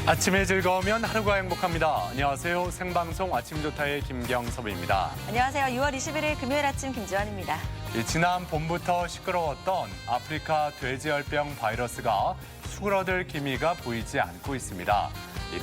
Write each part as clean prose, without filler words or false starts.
아침에 즐거우면 하루가 행복합니다. 안녕하세요. 생방송 아침조타의 김경섭입니다. 안녕하세요. 6월 21일 금요일 아침 김지환입니다. 지난 봄부터 시끄러웠던 아프리카 돼지열병 바이러스가 수그러들 기미가 보이지 않고 있습니다.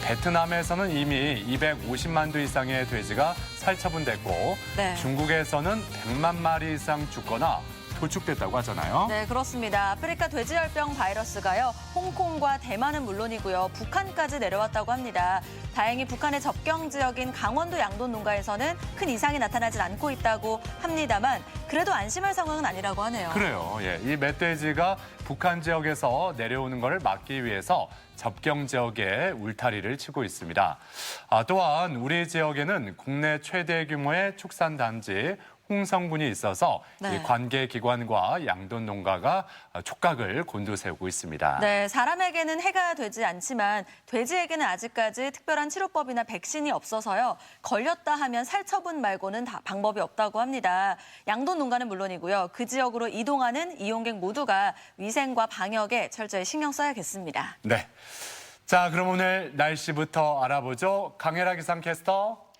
베트남에서는 이미 250만 두 이상의 돼지가 살처분됐고 중국에서는 100만 마리 이상 죽거나 도축됐다고 하잖아요. 네, 그렇습니다. 아프리카 돼지열병 바이러스가요. 홍콩과 대만은 물론이고요. 북한까지 내려왔다고 합니다. 다행히 북한의 접경 지역인 강원도 양돈 농가에서는 큰 이상이 나타나진 않고 있다고 합니다만 그래도 안심할 상황은 아니라고 하네요. 그래요. 이 멧돼지가 북한 지역에서 내려오는 것을 막기 위해서 접경 지역에 울타리를 치고 있습니다. 또한 우리 지역에는 국내 최대 규모의 축산단지 홍성군이 있어서 관계 기관과 양돈 농가가 촉각을 곤두세우고 있습니다. 네, 사람에게는 해가 되지 않지만 돼지에게는 아직까지 특별한 치료법이나 백신이 없어서요. 걸렸다 하면 살처분 말고는 방법이 없다고 합니다. 양돈 농가는 물론이고요. 그 지역으로 이동하는 이용객 모두가 위생과 방역에 철저히 신경 써야겠습니다. 네. 자, 그럼 오늘 날씨부터 알아보죠. 강혜라 기상캐스터.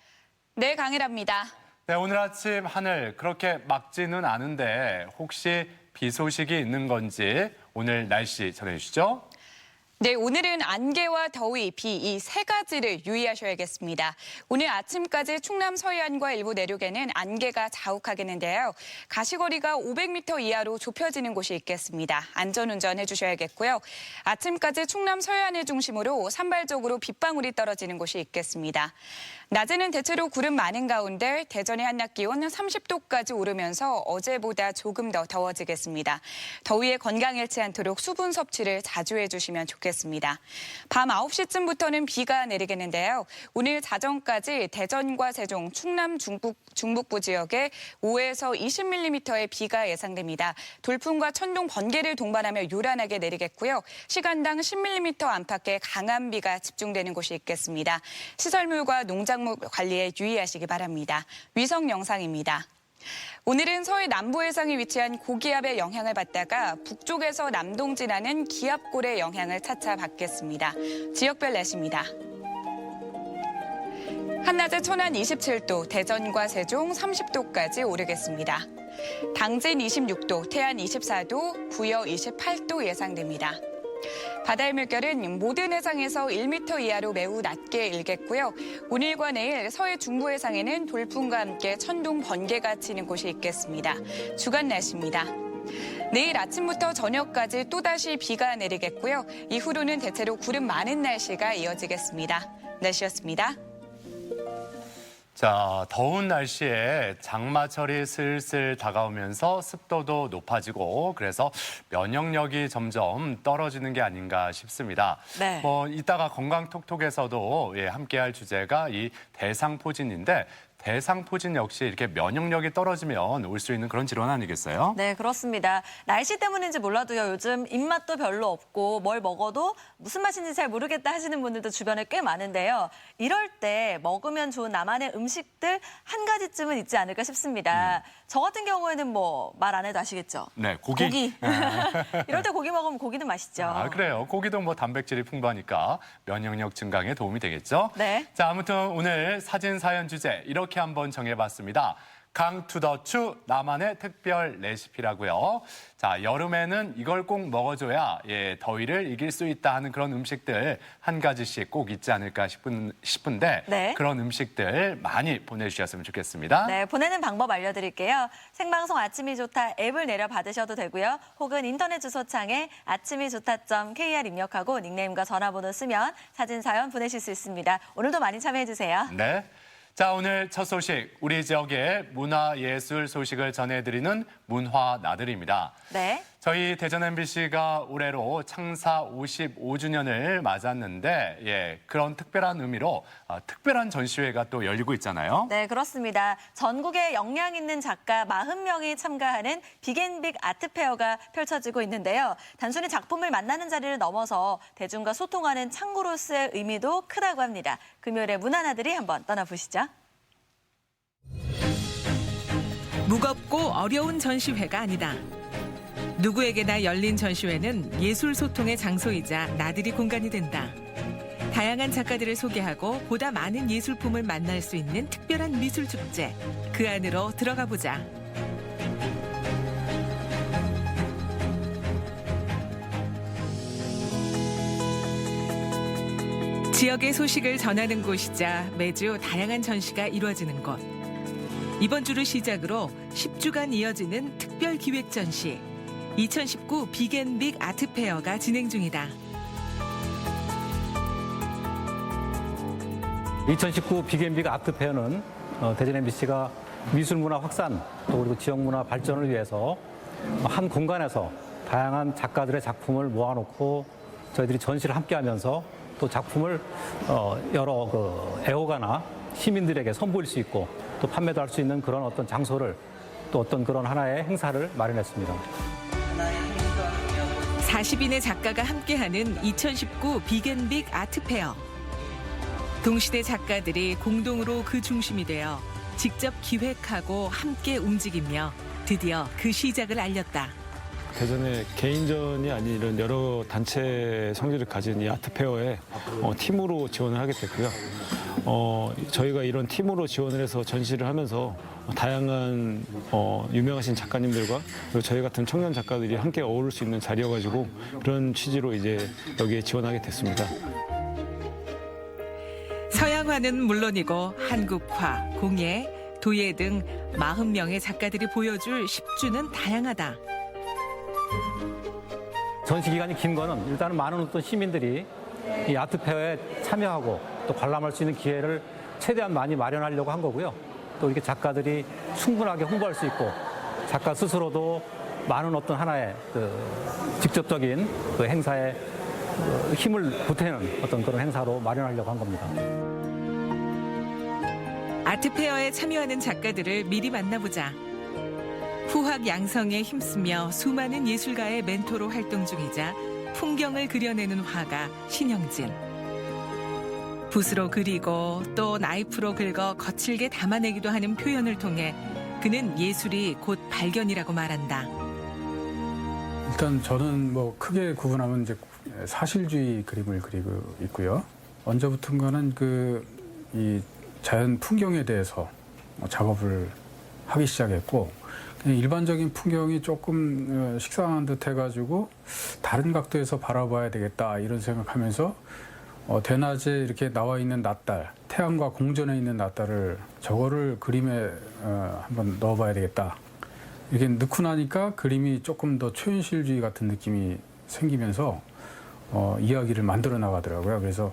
네, 강혜라입니다. 네, 오늘 아침 하늘 그렇게 맑지는 않은데 혹시 비 소식이 있는 건지 오늘 날씨 전해주시죠. 네, 오늘은 안개와 더위, 비 이 세 가지를 유의하셔야겠습니다. 오늘 아침까지 충남 서해안과 일부 내륙에는 안개가 자욱하겠는데요. 가시거리가 500m 이하로 좁혀지는 곳이 있겠습니다. 안전운전 해주셔야겠고요. 아침까지 충남 서해안을 중심으로 산발적으로 빗방울이 떨어지는 곳이 있겠습니다. 낮에는 대체로 구름 많은 가운데 대전의 한낮 기온 30도까지 오르면서 어제보다 조금 더 더워지겠습니다. 더위에 건강 잃지 않도록 수분 섭취를 자주 해주시면 좋겠습니다. 밤 9시쯤부터는 비가 내리겠는데요. 오늘 자정까지 대전과 세종, 충남 중북부 지역에 5에서 20mm의 비가 예상됩니다. 돌풍과 천둥, 번개를 동반하며 요란하게 내리겠고요. 시간당 10mm 안팎의 강한 비가 집중되는 곳이 있겠습니다. 시설물과 농작물 관리에 유의하시기 바랍니다. 위성 영상입니다. 오늘은 서해 남부 해상에 위치한 고기압의 영향을 받다가 북쪽에서 남동진하는 기압골의 영향을 차차 받겠습니다. 지역별 날씨입니다. 한낮에 천안 27도, 대전과 세종 30도까지 오르겠습니다. 당진 26도, 태안 24도, 구여 28도 예상됩니다. 바다의 물결은 모든 해상에서 1m 이하로 매우 낮게 일겠고요. 오늘과 내일 서해 중부 해상에는 돌풍과 함께 천둥, 번개가 치는 곳이 있겠습니다. 주간 날씨입니다. 내일 아침부터 저녁까지 또다시 비가 내리겠고요. 이후로는 대체로 구름 많은 날씨가 이어지겠습니다. 날씨였습니다. 자, 더운 날씨에 장마철이 슬슬 다가오면서 습도도 높아지고 그래서 면역력이 점점 떨어지는 게 아닌가 싶습니다. 네. 이따가 건강톡톡에서도 함께할 주제가 이 대상포진인데 대상포진 역시 이렇게 면역력이 떨어지면 올 수 있는 그런 질환 아니겠어요? 네, 그렇습니다. 날씨 때문인지 몰라도요. 요즘 입맛도 별로 없고 뭘 먹어도 무슨 맛인지 잘 모르겠다 하시는 분들도 주변에 꽤 많은데요. 이럴 때 먹으면 좋은 나만의 음식들 한 가지쯤은 있지 않을까 싶습니다. 저 같은 경우에는 뭐 말 안 해도 아시겠죠? 네, 고기. 이럴 때 고기 먹으면 고기는 맛있죠. 그래요. 고기도 뭐 단백질이 풍부하니까 면역력 증강에 도움이 되겠죠? 네. 자, 아무튼 오늘 사진 사연 주제 이렇게 한번 정해봤습니다. 강투더추 나만의 특별 레시피라고요. 자, 여름에는 이걸 꼭 먹어줘야 더위를 이길 수 있다 하는 그런 음식들 한 가지씩 꼭 있지 않을까 싶은데 그런 음식들 많이 보내주셨으면 좋겠습니다. 네, 보내는 방법 알려드릴게요. 생방송 아침이 좋다 앱을 내려 받으셔도 되고요. 혹은 인터넷 주소창에 아침이좋다.kr 입력하고 닉네임과 전화번호 쓰면 사진 사연 보내실 수 있습니다. 오늘도 많이 참여해주세요. 네. 자, 오늘 첫 소식, 우리 지역의 문화예술 소식을 전해드리는 문화나들입니다. 네. 저희 대전 MBC가 올해로 창사 55주년을 맞았는데 그런 특별한 의미로 특별한 전시회가 또 열리고 있잖아요. 네, 그렇습니다. 전국의 역량 있는 작가 40명이 참가하는 빅앤빅 아트페어가 펼쳐지고 있는데요. 단순히 작품을 만나는 자리를 넘어서 대중과 소통하는 창구로서의 의미도 크다고 합니다. 금요일에 문화나들이 한번 떠나보시죠. 무겁고 어려운 전시회가 아니다. 누구에게나 열린 전시회는 예술 소통의 장소이자 나들이 공간이 된다. 다양한 작가들을 소개하고 보다 많은 예술품을 만날 수 있는 특별한 미술 축제. 그 안으로 들어가 보자. 지역의 소식을 전하는 곳이자 매주 다양한 전시가 이루어지는 곳. 이번 주를 시작으로 10주간 이어지는 특별 기획 전시 2019 빅앤빅 아트페어가 진행 중이다. 2019 빅앤빅 아트페어는 대전 MBC가 미술문화 확산 또 그리고 지역문화 발전을 위해서 한 공간에서 다양한 작가들의 작품을 모아놓고 저희들이 전시를 함께하면서 또 작품을 여러 애호가나 시민들에게 선보일 수 있고 또 판매도 할 수 있는 그런 어떤 장소를 또 어떤 그런 하나의 행사를 마련했습니다. 40인의 작가가 함께하는 2019 빅앤빅 아트페어. 동시대 작가들이 공동으로 그 중심이 되어 직접 기획하고 함께 움직이며 드디어 그 시작을 알렸다. 대전의 개인전이 아닌 여러 단체 성질을 가진 이 아트페어에 팀으로 지원을 하게 됐고요. 저희가 이런 팀으로 지원을 해서 전시를 하면서 다양한 유명하신 작가님들과 그리고 저희 같은 청년 작가들이 함께 어울릴 수 있는 자리여가지고 그런 취지로 이제 여기에 지원하게 됐습니다. 서양화는 물론이고 한국화, 공예, 도예 등 40명의 작가들이 보여줄 10주는 다양하다. 전시 기간이 긴 거는 일단은 많은 어떤 시민들이 이 아트페어에 참여하고 또 관람할 수 있는 기회를 최대한 많이 마련하려고 한 거고요. 또 이렇게 작가들이 충분하게 홍보할 수 있고 작가 스스로도 많은 어떤 하나의 직접적인 그 행사에 힘을 보태는 어떤 그런 행사로 마련하려고 한 겁니다. 아트페어에 참여하는 작가들을 미리 만나보자. 후학 양성에 힘쓰며 수많은 예술가의 멘토로 활동 중이자 풍경을 그려내는 화가 신영진. 붓으로 그리고 또 나이프로 긁어 거칠게 담아내기도 하는 표현을 통해 그는 예술이 곧 발견이라고 말한다. 일단 저는 뭐 크게 구분하면 이제 사실주의 그림을 그리고 있고요. 언제부턴가는 이 자연 풍경에 대해서 작업을 하기 시작했고 그냥 일반적인 풍경이 조금 식상한 듯 해가지고 다른 각도에서 바라봐야 되겠다 이런 생각하면서 대낮에 이렇게 나와 있는 낫달, 태양과 공전해 있는 낫달을 저거를 그림에 한번 넣어봐야 되겠다. 이렇게 넣고 나니까 그림이 조금 더 초현실주의 같은 느낌이 생기면서 이야기를 만들어 나가더라고요. 그래서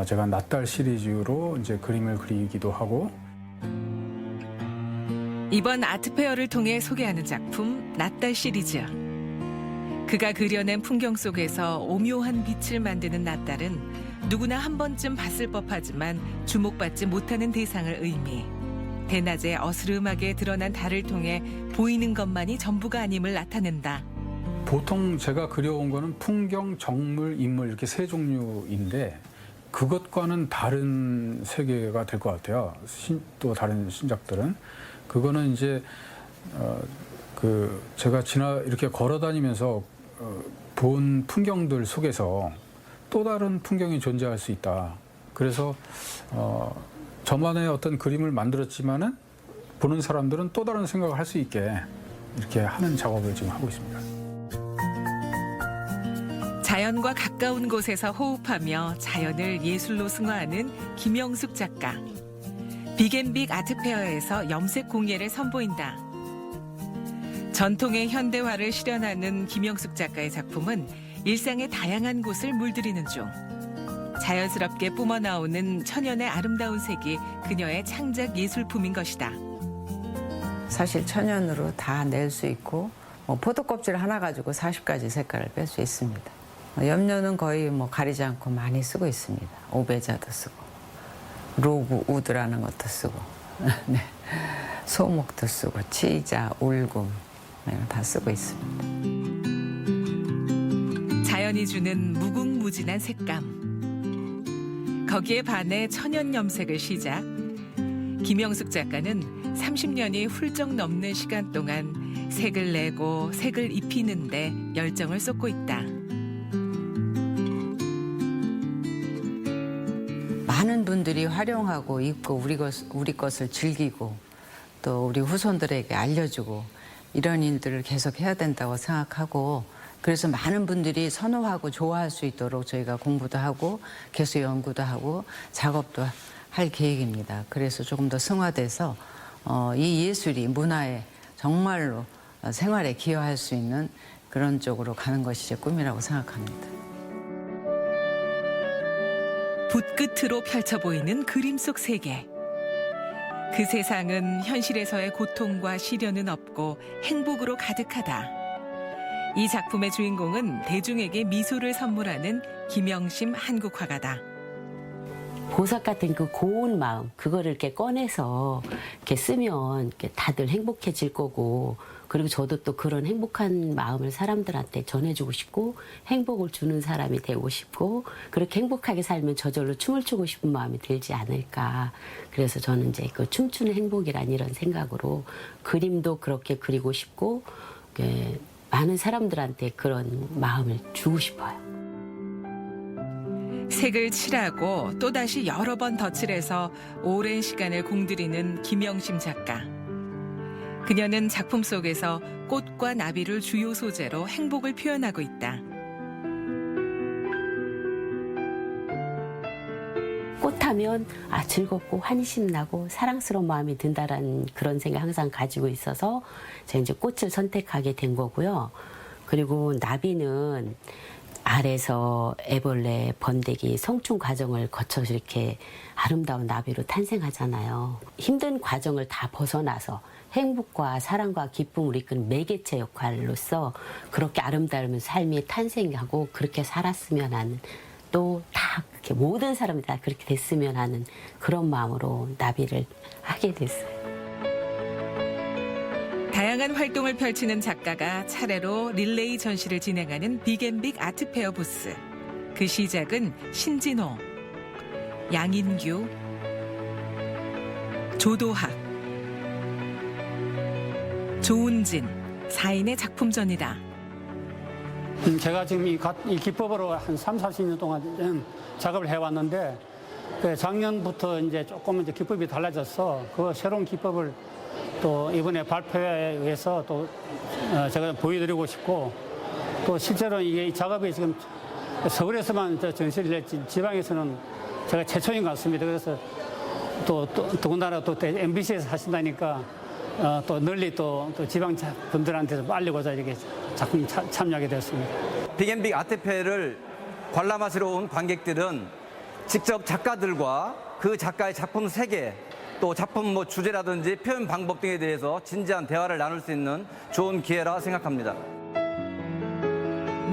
제가 낫달 시리즈로 이제 그림을 그리기도 하고. 이번 아트페어를 통해 소개하는 작품 낫달 시리즈. 그가 그려낸 풍경 속에서 오묘한 빛을 만드는 낫달은 누구나 한 번쯤 봤을 법하지만 주목받지 못하는 대상을 의미. 대낮에 어스름하게 드러난 달을 통해 보이는 것만이 전부가 아님을 나타낸다. 보통 제가 그려온 거는 풍경, 정물, 인물 이렇게 세 종류인데 그것과는 다른 세계가 될 것 같아요. 또 다른 신작들은. 그거는 이제 제가 이렇게 걸어 다니면서 본 풍경들 속에서 또 다른 풍경이 존재할 수 있다. 그래서 저만의 어떤 그림을 만들었지만은 보는 사람들은 또 다른 생각을 할 수 있게 이렇게 하는 작업을 지금 하고 있습니다. 자연과 가까운 곳에서 호흡하며 자연을 예술로 승화하는 김영숙 작가. 빅앤빅 아트페어에서 염색 공예를 선보인다. 전통의 현대화를 실현하는 김영숙 작가의 작품은 일상의 다양한 곳을 물들이는 중. 자연스럽게 뿜어나오는 천연의 아름다운 색이 그녀의 창작 예술품인 것이다. 사실 천연으로 다 낼 수 있고 포도껍질 하나 가지고 40가지 색깔을 뺄 수 있습니다. 염료는 거의 가리지 않고 많이 쓰고 있습니다. 오베자도 쓰고 로그 우드라는 것도 쓰고 네. 소목도 쓰고 치자, 울금 다 쓰고 있습니다. 자연이 주는 무궁무진한 색감. 거기에 반해 천연 염색을 시작. 김영숙 작가는 30년이 훌쩍 넘는 시간 동안 색을 내고 색을 입히는데 열정을 쏟고 있다. 많은 분들이 활용하고 입고 우리 것을 즐기고 또 우리 후손들에게 알려주고 이런 일들을 계속 해야 된다고 생각하고 그래서 많은 분들이 선호하고 좋아할 수 있도록 저희가 공부도 하고 계속 연구도 하고 작업도 할 계획입니다. 그래서 조금 더 승화돼서 이 예술이 문화에 정말로 생활에 기여할 수 있는 그런 쪽으로 가는 것이 제 꿈이라고 생각합니다. 붓끝으로 펼쳐 보이는 그림 속 세계. 그 세상은 현실에서의 고통과 시련은 없고 행복으로 가득하다. 이 작품의 주인공은 대중에게 미소를 선물하는 김영심 한국화가다. 보석 같은 그 고운 마음, 그거를 이렇게 꺼내서 이렇게 쓰면 이렇게 다들 행복해질 거고, 그리고 저도 또 그런 행복한 마음을 사람들한테 전해주고 싶고, 행복을 주는 사람이 되고 싶고, 그렇게 행복하게 살면 저절로 춤을 추고 싶은 마음이 들지 않을까. 그래서 저는 이제 그 춤추는 행복이란 이런 생각으로 그림도 그렇게 그리고 싶고, 많은 사람들한테 그런 마음을 주고 싶어요. 색을 칠하고 또다시 여러 번 덧칠해서 오랜 시간을 공들이는 김영심 작가. 그녀는 작품 속에서 꽃과 나비를 주요 소재로 행복을 표현하고 있다. 꽃하면 즐겁고 환희심 나고 사랑스러운 마음이 든다라는 그런 생각 항상 가지고 있어서 제가 이제 꽃을 선택하게 된 거고요. 그리고 나비는 알에서 애벌레, 번데기, 성충 과정을 거쳐서 이렇게 아름다운 나비로 탄생하잖아요. 힘든 과정을 다 벗어나서 행복과 사랑과 기쁨을 이끄는 매개체 역할로서 그렇게 아름다운 삶이 탄생하고 그렇게 살았으면 하는, 또 다 모든 사람들이 다 그렇게 됐으면 하는 그런 마음으로 나비를 하게 됐어요. 다양한 활동을 펼치는 작가가 차례로 릴레이 전시를 진행하는 빅앤빅 아트페어 부스. 그 시작은 신진호, 양인규, 조도학, 조은진 4인의 작품전이다. 제가 지금 이 기법으로 한 3, 40년 동안 작업을 해왔는데 작년부터 이제 조금 이제 기법이 달라져서 그 새로운 기법을 또 이번에 발표회에 의해서 또 제가 보여드리고 싶고, 또 실제로 이 작업이 지금 서울에서만 전시를 했지 지방에서는 제가 최초인 것 같습니다. 그래서 또 더군다나 또 MBC에서 하신다니까 또 널리 또 지방 분들한테도 알리고자 이렇게 작품 참여하게 되었습니다. 빅앤빅 아트페어를 관람하시러 온 관객들은 직접 작가들과 그 작가의 작품 세계, 또 작품 주제라든지 표현 방법 등에 대해서 진지한 대화를 나눌 수 있는 좋은 기회라 생각합니다.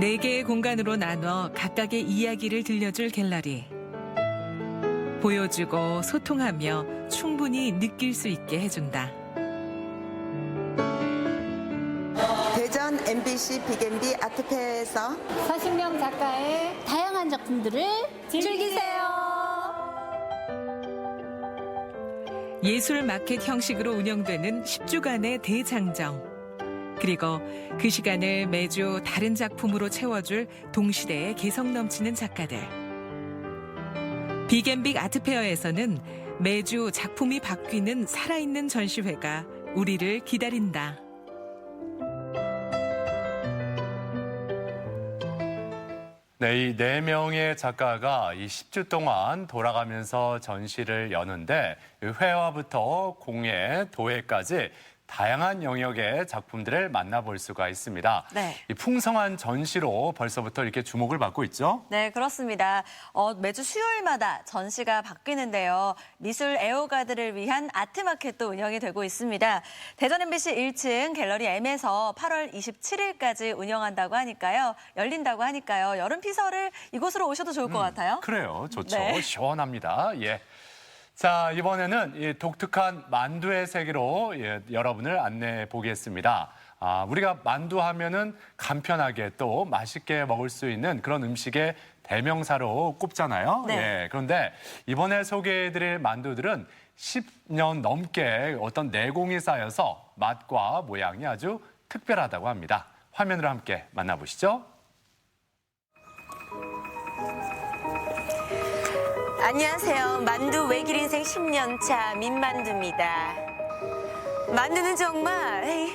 4개의 공간으로 나눠 각각의 이야기를 들려줄 갤러리. 보여주고 소통하며 충분히 느낄 수 있게 해준다. 대전 MBC 빅앤빅 아트페어에서 40명 작가의 다양한 작품들을 즐기세요. 예술 마켓 형식으로 운영되는 10주간의 대장정. 그리고 그 시간을 매주 다른 작품으로 채워줄 동시대의 개성 넘치는 작가들. 빅앤빅 아트페어에서는 매주 작품이 바뀌는 살아있는 전시회가 우리를 기다린다. 네, 이 4명의 작가가 이 10주 동안 돌아가면서 전시를 여는데 회화부터 공예, 도예까지 다양한 영역의 작품들을 만나볼 수가 있습니다. 네. 이 풍성한 전시로 벌써부터 이렇게 주목을 받고 있죠? 네, 그렇습니다. 매주 수요일마다 전시가 바뀌는데요. 미술 애호가들을 위한 아트마켓도 운영이 되고 있습니다. 대전 MBC 1층 갤러리 M에서 8월 27일까지 운영한다고 하니까요. 열린다고 하니까요. 여름 피서를 이곳으로 오셔도 좋을 것 같아요. 그래요. 좋죠. 네. 시원합니다. 예. 자, 이번에는 이 독특한 만두의 세계로 여러분을 안내해 보겠습니다. 우리가 만두 하면은 간편하게 또 맛있게 먹을 수 있는 그런 음식의 대명사로 꼽잖아요. 네. 예, 그런데 이번에 소개해드릴 만두들은 10년 넘게 어떤 내공이 쌓여서 맛과 모양이 아주 특별하다고 합니다. 화면으로 함께 만나보시죠. 안녕하세요. 만두 외길 인생 10년차 민만두입니다. 만두는 정말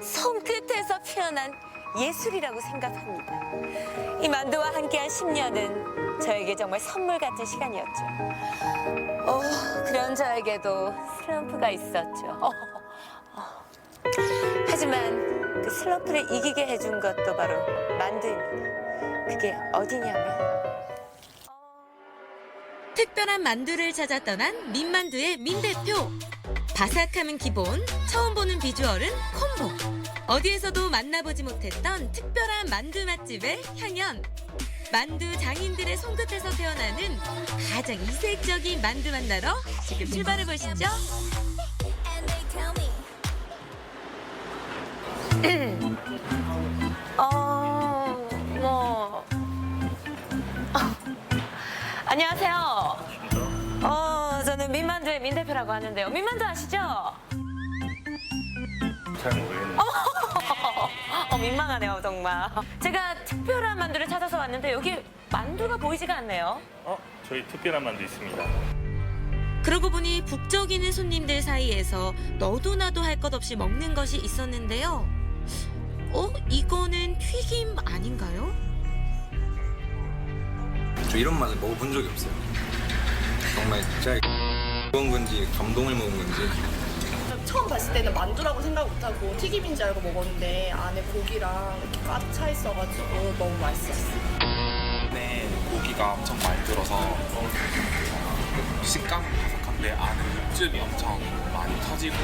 손끝에서 피어난 예술이라고 생각합니다. 이 만두와 함께한 10년은 저에게 정말 선물 같은 시간이었죠. 그런 저에게도 슬럼프가 있었죠. 하지만 그 슬럼프를 이기게 해준 것도 바로 만두입니다. 그게 어디냐면 특별한 만두를 찾아 떠난 민만두의 민 대표. 바삭함은 기본, 처음 보는 비주얼은 콤보. 어디에서도 만나보지 못했던 특별한 만두 맛집의 향연. 만두 장인들의 손끝에서 태어나는 가장 이색적인 만두 만나러 지금 출발해 보시죠. 안녕하세요. 저는 민만두의 민 대표라고 하는데요. 민만두 아시죠? 잘 모르겠네요. 민망하네요, 정말. 제가 특별한 만두를 찾아서 왔는데 여기 만두가 보이지가 않네요. 저희 특별한 만두 있습니다. 그러고 보니 북적이는 손님들 사이에서 너도 나도 할 것 없이 먹는 것이 있었는데요. 이거는 튀김 아닌가요? 저 이런 맛을 먹어본 적이 없어요. 정말 진짜 먹은 건지 감동을 먹은 건지. 처음 봤을 때는 만두라고 생각 못하고 튀김인 줄 알고 먹었는데 안에 고기랑 이렇게 꽉 차 있어가지고 너무 맛있었어요. 네, 고기가 엄청 많이 들어서 식감은 바삭한데 안에 육즙이 엄청 많이 터지고.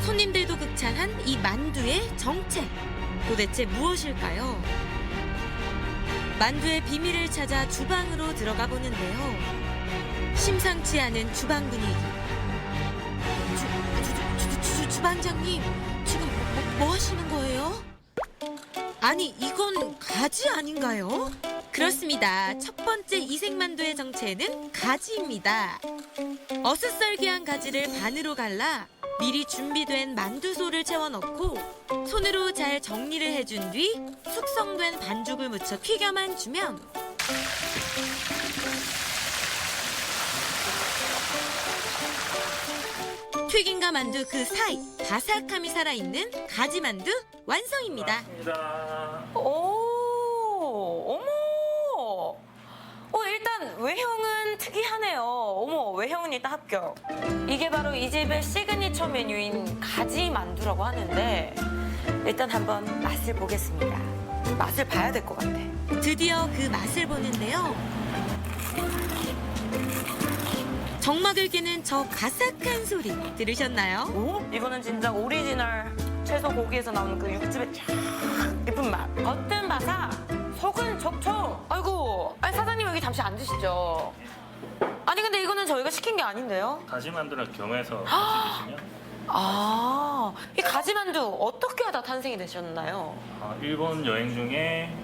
손님들도 극찬한 이 만두의 정체. 도대체 무엇일까요? 만두의 비밀을 찾아 주방으로 들어가 보는데요. 심상치 않은 주방 분위기. 주방장님, 지금 뭐 하시는 거예요? 아니, 이건 가지 아닌가요? 그렇습니다. 첫 번째 이색만두의 정체는 가지입니다. 어슷썰기한 가지를 반으로 갈라 미리 준비된 만두소를 채워 넣고 손으로 잘 정리를 해준 뒤 숙성된 반죽을 묻혀 튀겨만 주면 튀김과 만두 그 사이 바삭함이 살아있는 가지만두 완성입니다. 일단 외형은 특이하네요. 외형은 일단 합격. 이게 바로 이 집의 시그니처 메뉴인 가지 만두라고 하는데 일단 한번 맛을 보겠습니다. 맛을 봐야 될 것 같아. 드디어 그 맛을 보는데요. 정막을 깨는 저 바삭한 소리 들으셨나요? 이거는 진짜 오리지널 채소 고기에서 나오는 그 육즙의 쫙 깊은 맛. 겉은 바삭, 속은 촉촉. 아이고, 사장님 여기 잠시 앉으시죠. 아니 근데 이거는 저희가 시킨 게 아닌데요? 가지만두를 겸해서 드시면 이 가지만두 어떻게 하다 탄생이 되셨나요? 일본 여행 중에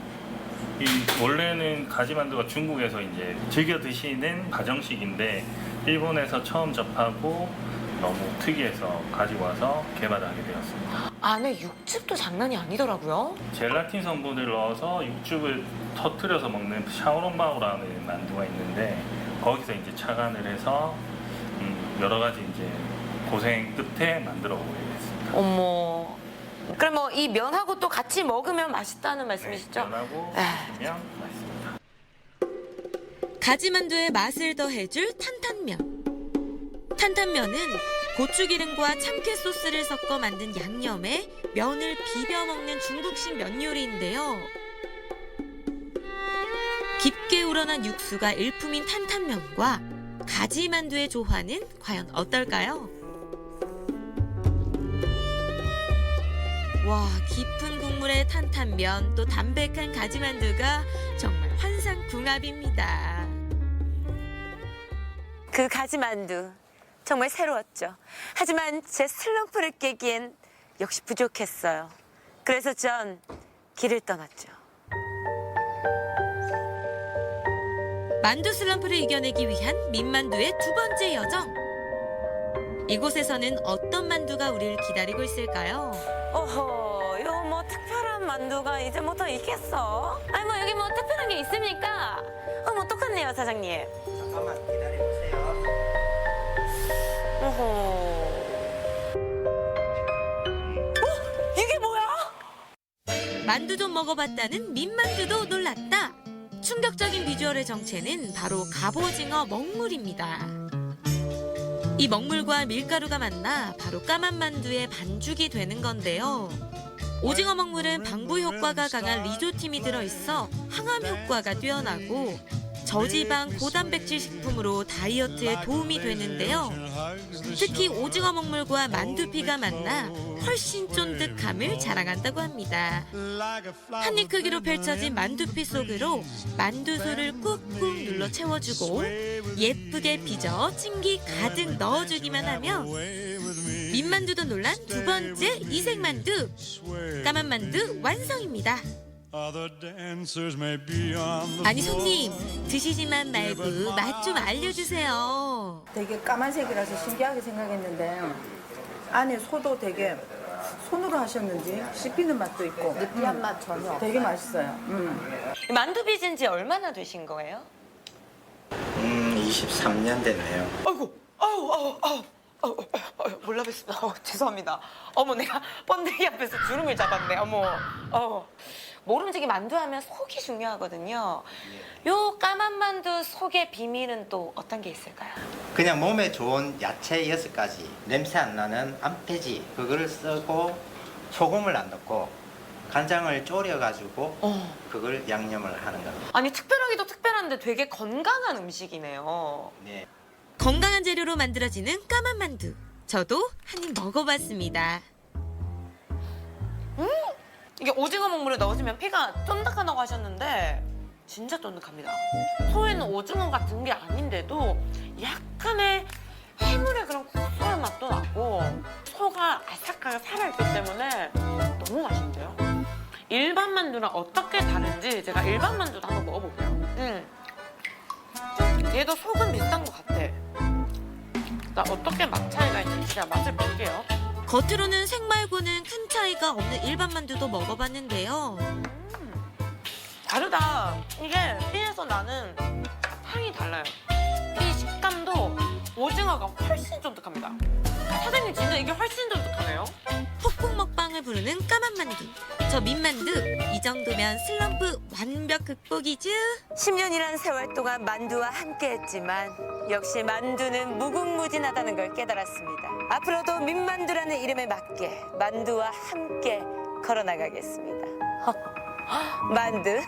원래는 가지만두가 중국에서 이제 즐겨 드시는 가정식인데 일본에서 처음 접하고 너무 특이해서 가지고 와서 개발을 하게 되었습니다. 안에 육즙도 장난이 아니더라고요. 젤라틴 성분을 넣어서 육즙을 터뜨려서 먹는 샤오롱바오라는 만두가 있는데 거기서 이제 착안을 해서 여러 가지 이제 고생 끝에 만들어 보게 됐습니다. 어머. 그럼 뭐 이 면하고 또 같이 먹으면 맛있다는 말씀이시죠? 면하고 드시면 맛있습니다. 가지만두의 맛을 더해줄 탄탄면. 탄탄면은 고추기름과 참깨 소스를 섞어 만든 양념에 면을 비벼 먹는 중국식 면 요리인데요. 깊게 우러난 육수가 일품인 탄탄면과 가지만두의 조화는 과연 어떨까요? 와, 깊은 국물의 탄탄면 또 담백한 가지만두가 정말 환상궁합입니다. 그 가지만두 정말 새로웠죠. 하지만 제 슬럼프를 깨기엔 역시 부족했어요. 그래서 전 길을 떠났죠. 만두 슬럼프를 이겨내기 위한 민만두의 두 번째 여정. 이곳에서는 어떤 만두가 우리를 기다리고 있을까요? 이거 뭐 특별한 만두가 이제부터 있겠어? 아니 뭐 여기 뭐 특별한 게 있습니까? 뭐 어떡하나? 괜찮네요, 사장님. 잠깐만 기다려보세요. 이게 뭐야? 만두 좀 먹어봤다는 민만두도 놀랐다. 충격적인 비주얼의 정체는 바로 갑오징어 먹물입니다. 이 먹물과 밀가루가 만나 바로 까만 만두의 반죽이 되는 건데요. 오징어 먹물은 방부 효과가 강한 리조팀이 들어있어 항암 효과가 뛰어나고 저지방 고단백질 식품으로 다이어트에 도움이 되는데요. 특히 오징어 먹물과 만두피가 만나 훨씬 쫀득함을 자랑한다고 합니다. 한입 크기로 펼쳐진 만두피 속으로 만두소를 꾹꾹 눌러 채워주고 예쁘게 빚어 찜기 가득 넣어주기만 하면 민만두도 놀란 두 번째 이색만두, 까만 만두 완성입니다. 아니 손님, 드시지만 말고 맛 좀 알려주세요. 되게 까만색이라서 신기하게 생각했는데 안에 소도 되게 손으로 하셨는지 씹히는 맛도 있고 느끼한 맛 전혀 되게 맛있어요. 만두 빚은 지 얼마나 되신 거예요? 23년 됐네요. 아이고, 몰라 뵀습니다. 죄송합니다. 어머, 내가 번데기 앞에서 주름을 잡았네. 어머. 모름지기 만두 하면 속이 중요하거든요. 요 까만 만두 속의 비밀은 또 어떤 게 있을까요? 그냥 몸에 좋은 야채 6가지, 냄새 안 나는 암페지 그거를 쓰고 소금을 안 넣고 간장을 졸여가지고 그걸 양념을 하는 겁니다. 아니, 특별하기도 특별한데 되게 건강한 음식이네요. 네. 건강한 재료로 만들어지는 까만 만두. 저도 한 입 먹어봤습니다. 이게 오징어 먹물을 넣으시면 피가 쫀득하다고 하셨는데 진짜 쫀득합니다. 소에는 오징어 같은 게 아닌데도 약간의 해물의 그런 고소한 맛도 나고 소가 아삭하게 살아있기 때문에 너무 맛있는데요. 일반 만두랑 어떻게 다른지 제가 일반 만두도 한번 먹어볼게요. 얘도 속은 비슷한 것 같아. 나 어떻게 맛 차이가 있는지 제가 맛을 볼게요. 겉으로는 색 말고는 큰 차이가 없는 일반 만두도 먹어봤는데요. 다르다. 이게 삐에서 나는 향이 달라요. 이 식감도 오징어가 훨씬 쫀득합니다. 사장님 진짜 이게 훨씬 쫀득하네요. 폭풍 먹방을 부르는 까만 만두. 저 민만두. 이 정도면 슬럼프 완벽 극복이죠. 10년이란 세월 동안 만두와 함께했지만 역시 만두는 무궁무진하다는 걸 깨달았습니다. 앞으로도 민만두라는 이름에 맞게 만두와 함께 걸어나가겠습니다. 만두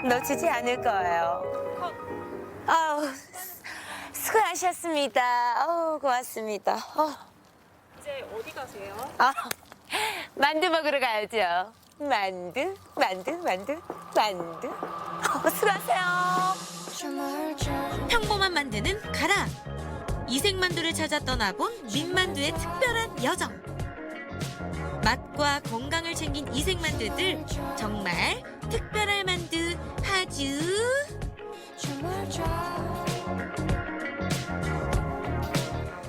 놓치지 않을 거예요. 아우, 수고하셨습니다. 아우, 고맙습니다. 이제 어디 가세요? 만두 먹으러 가야죠. 만두. 수고하세요. 평범한 만두는 가라. 이색만두를 찾아 떠나본 민만두의 특별한 여정. 맛과 건강을 챙긴 이색만두들 정말 특별할 만두 하주.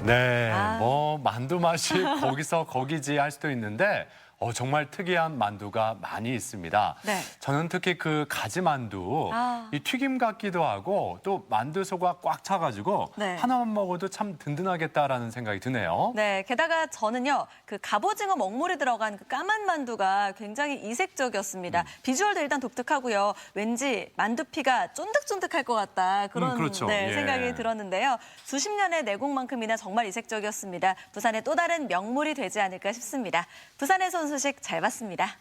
네, 뭐 만두 맛이 거기서 거기지 할 수도 있는데 정말 특이한 만두가 많이 있습니다. 네. 저는 특히 그 가지 만두, 이 튀김 같기도 하고 또 만두 소가 꽉 차가지고 네. 하나만 먹어도 참 든든하겠다라는 생각이 드네요. 네, 게다가 저는요, 그 갑오징어 먹물이 들어간 그 까만 만두가 굉장히 이색적이었습니다. 비주얼도 일단 독특하고요. 왠지 만두피가 쫀득쫀득할 것 같다. 그런 그렇죠. 네, 예. 생각이 들었는데요. 수십 년의 내공만큼이나 정말 이색적이었습니다. 부산의 또 다른 명물이 되지 않을까 싶습니다. 부산에서 온 소식 잘 봤습니다.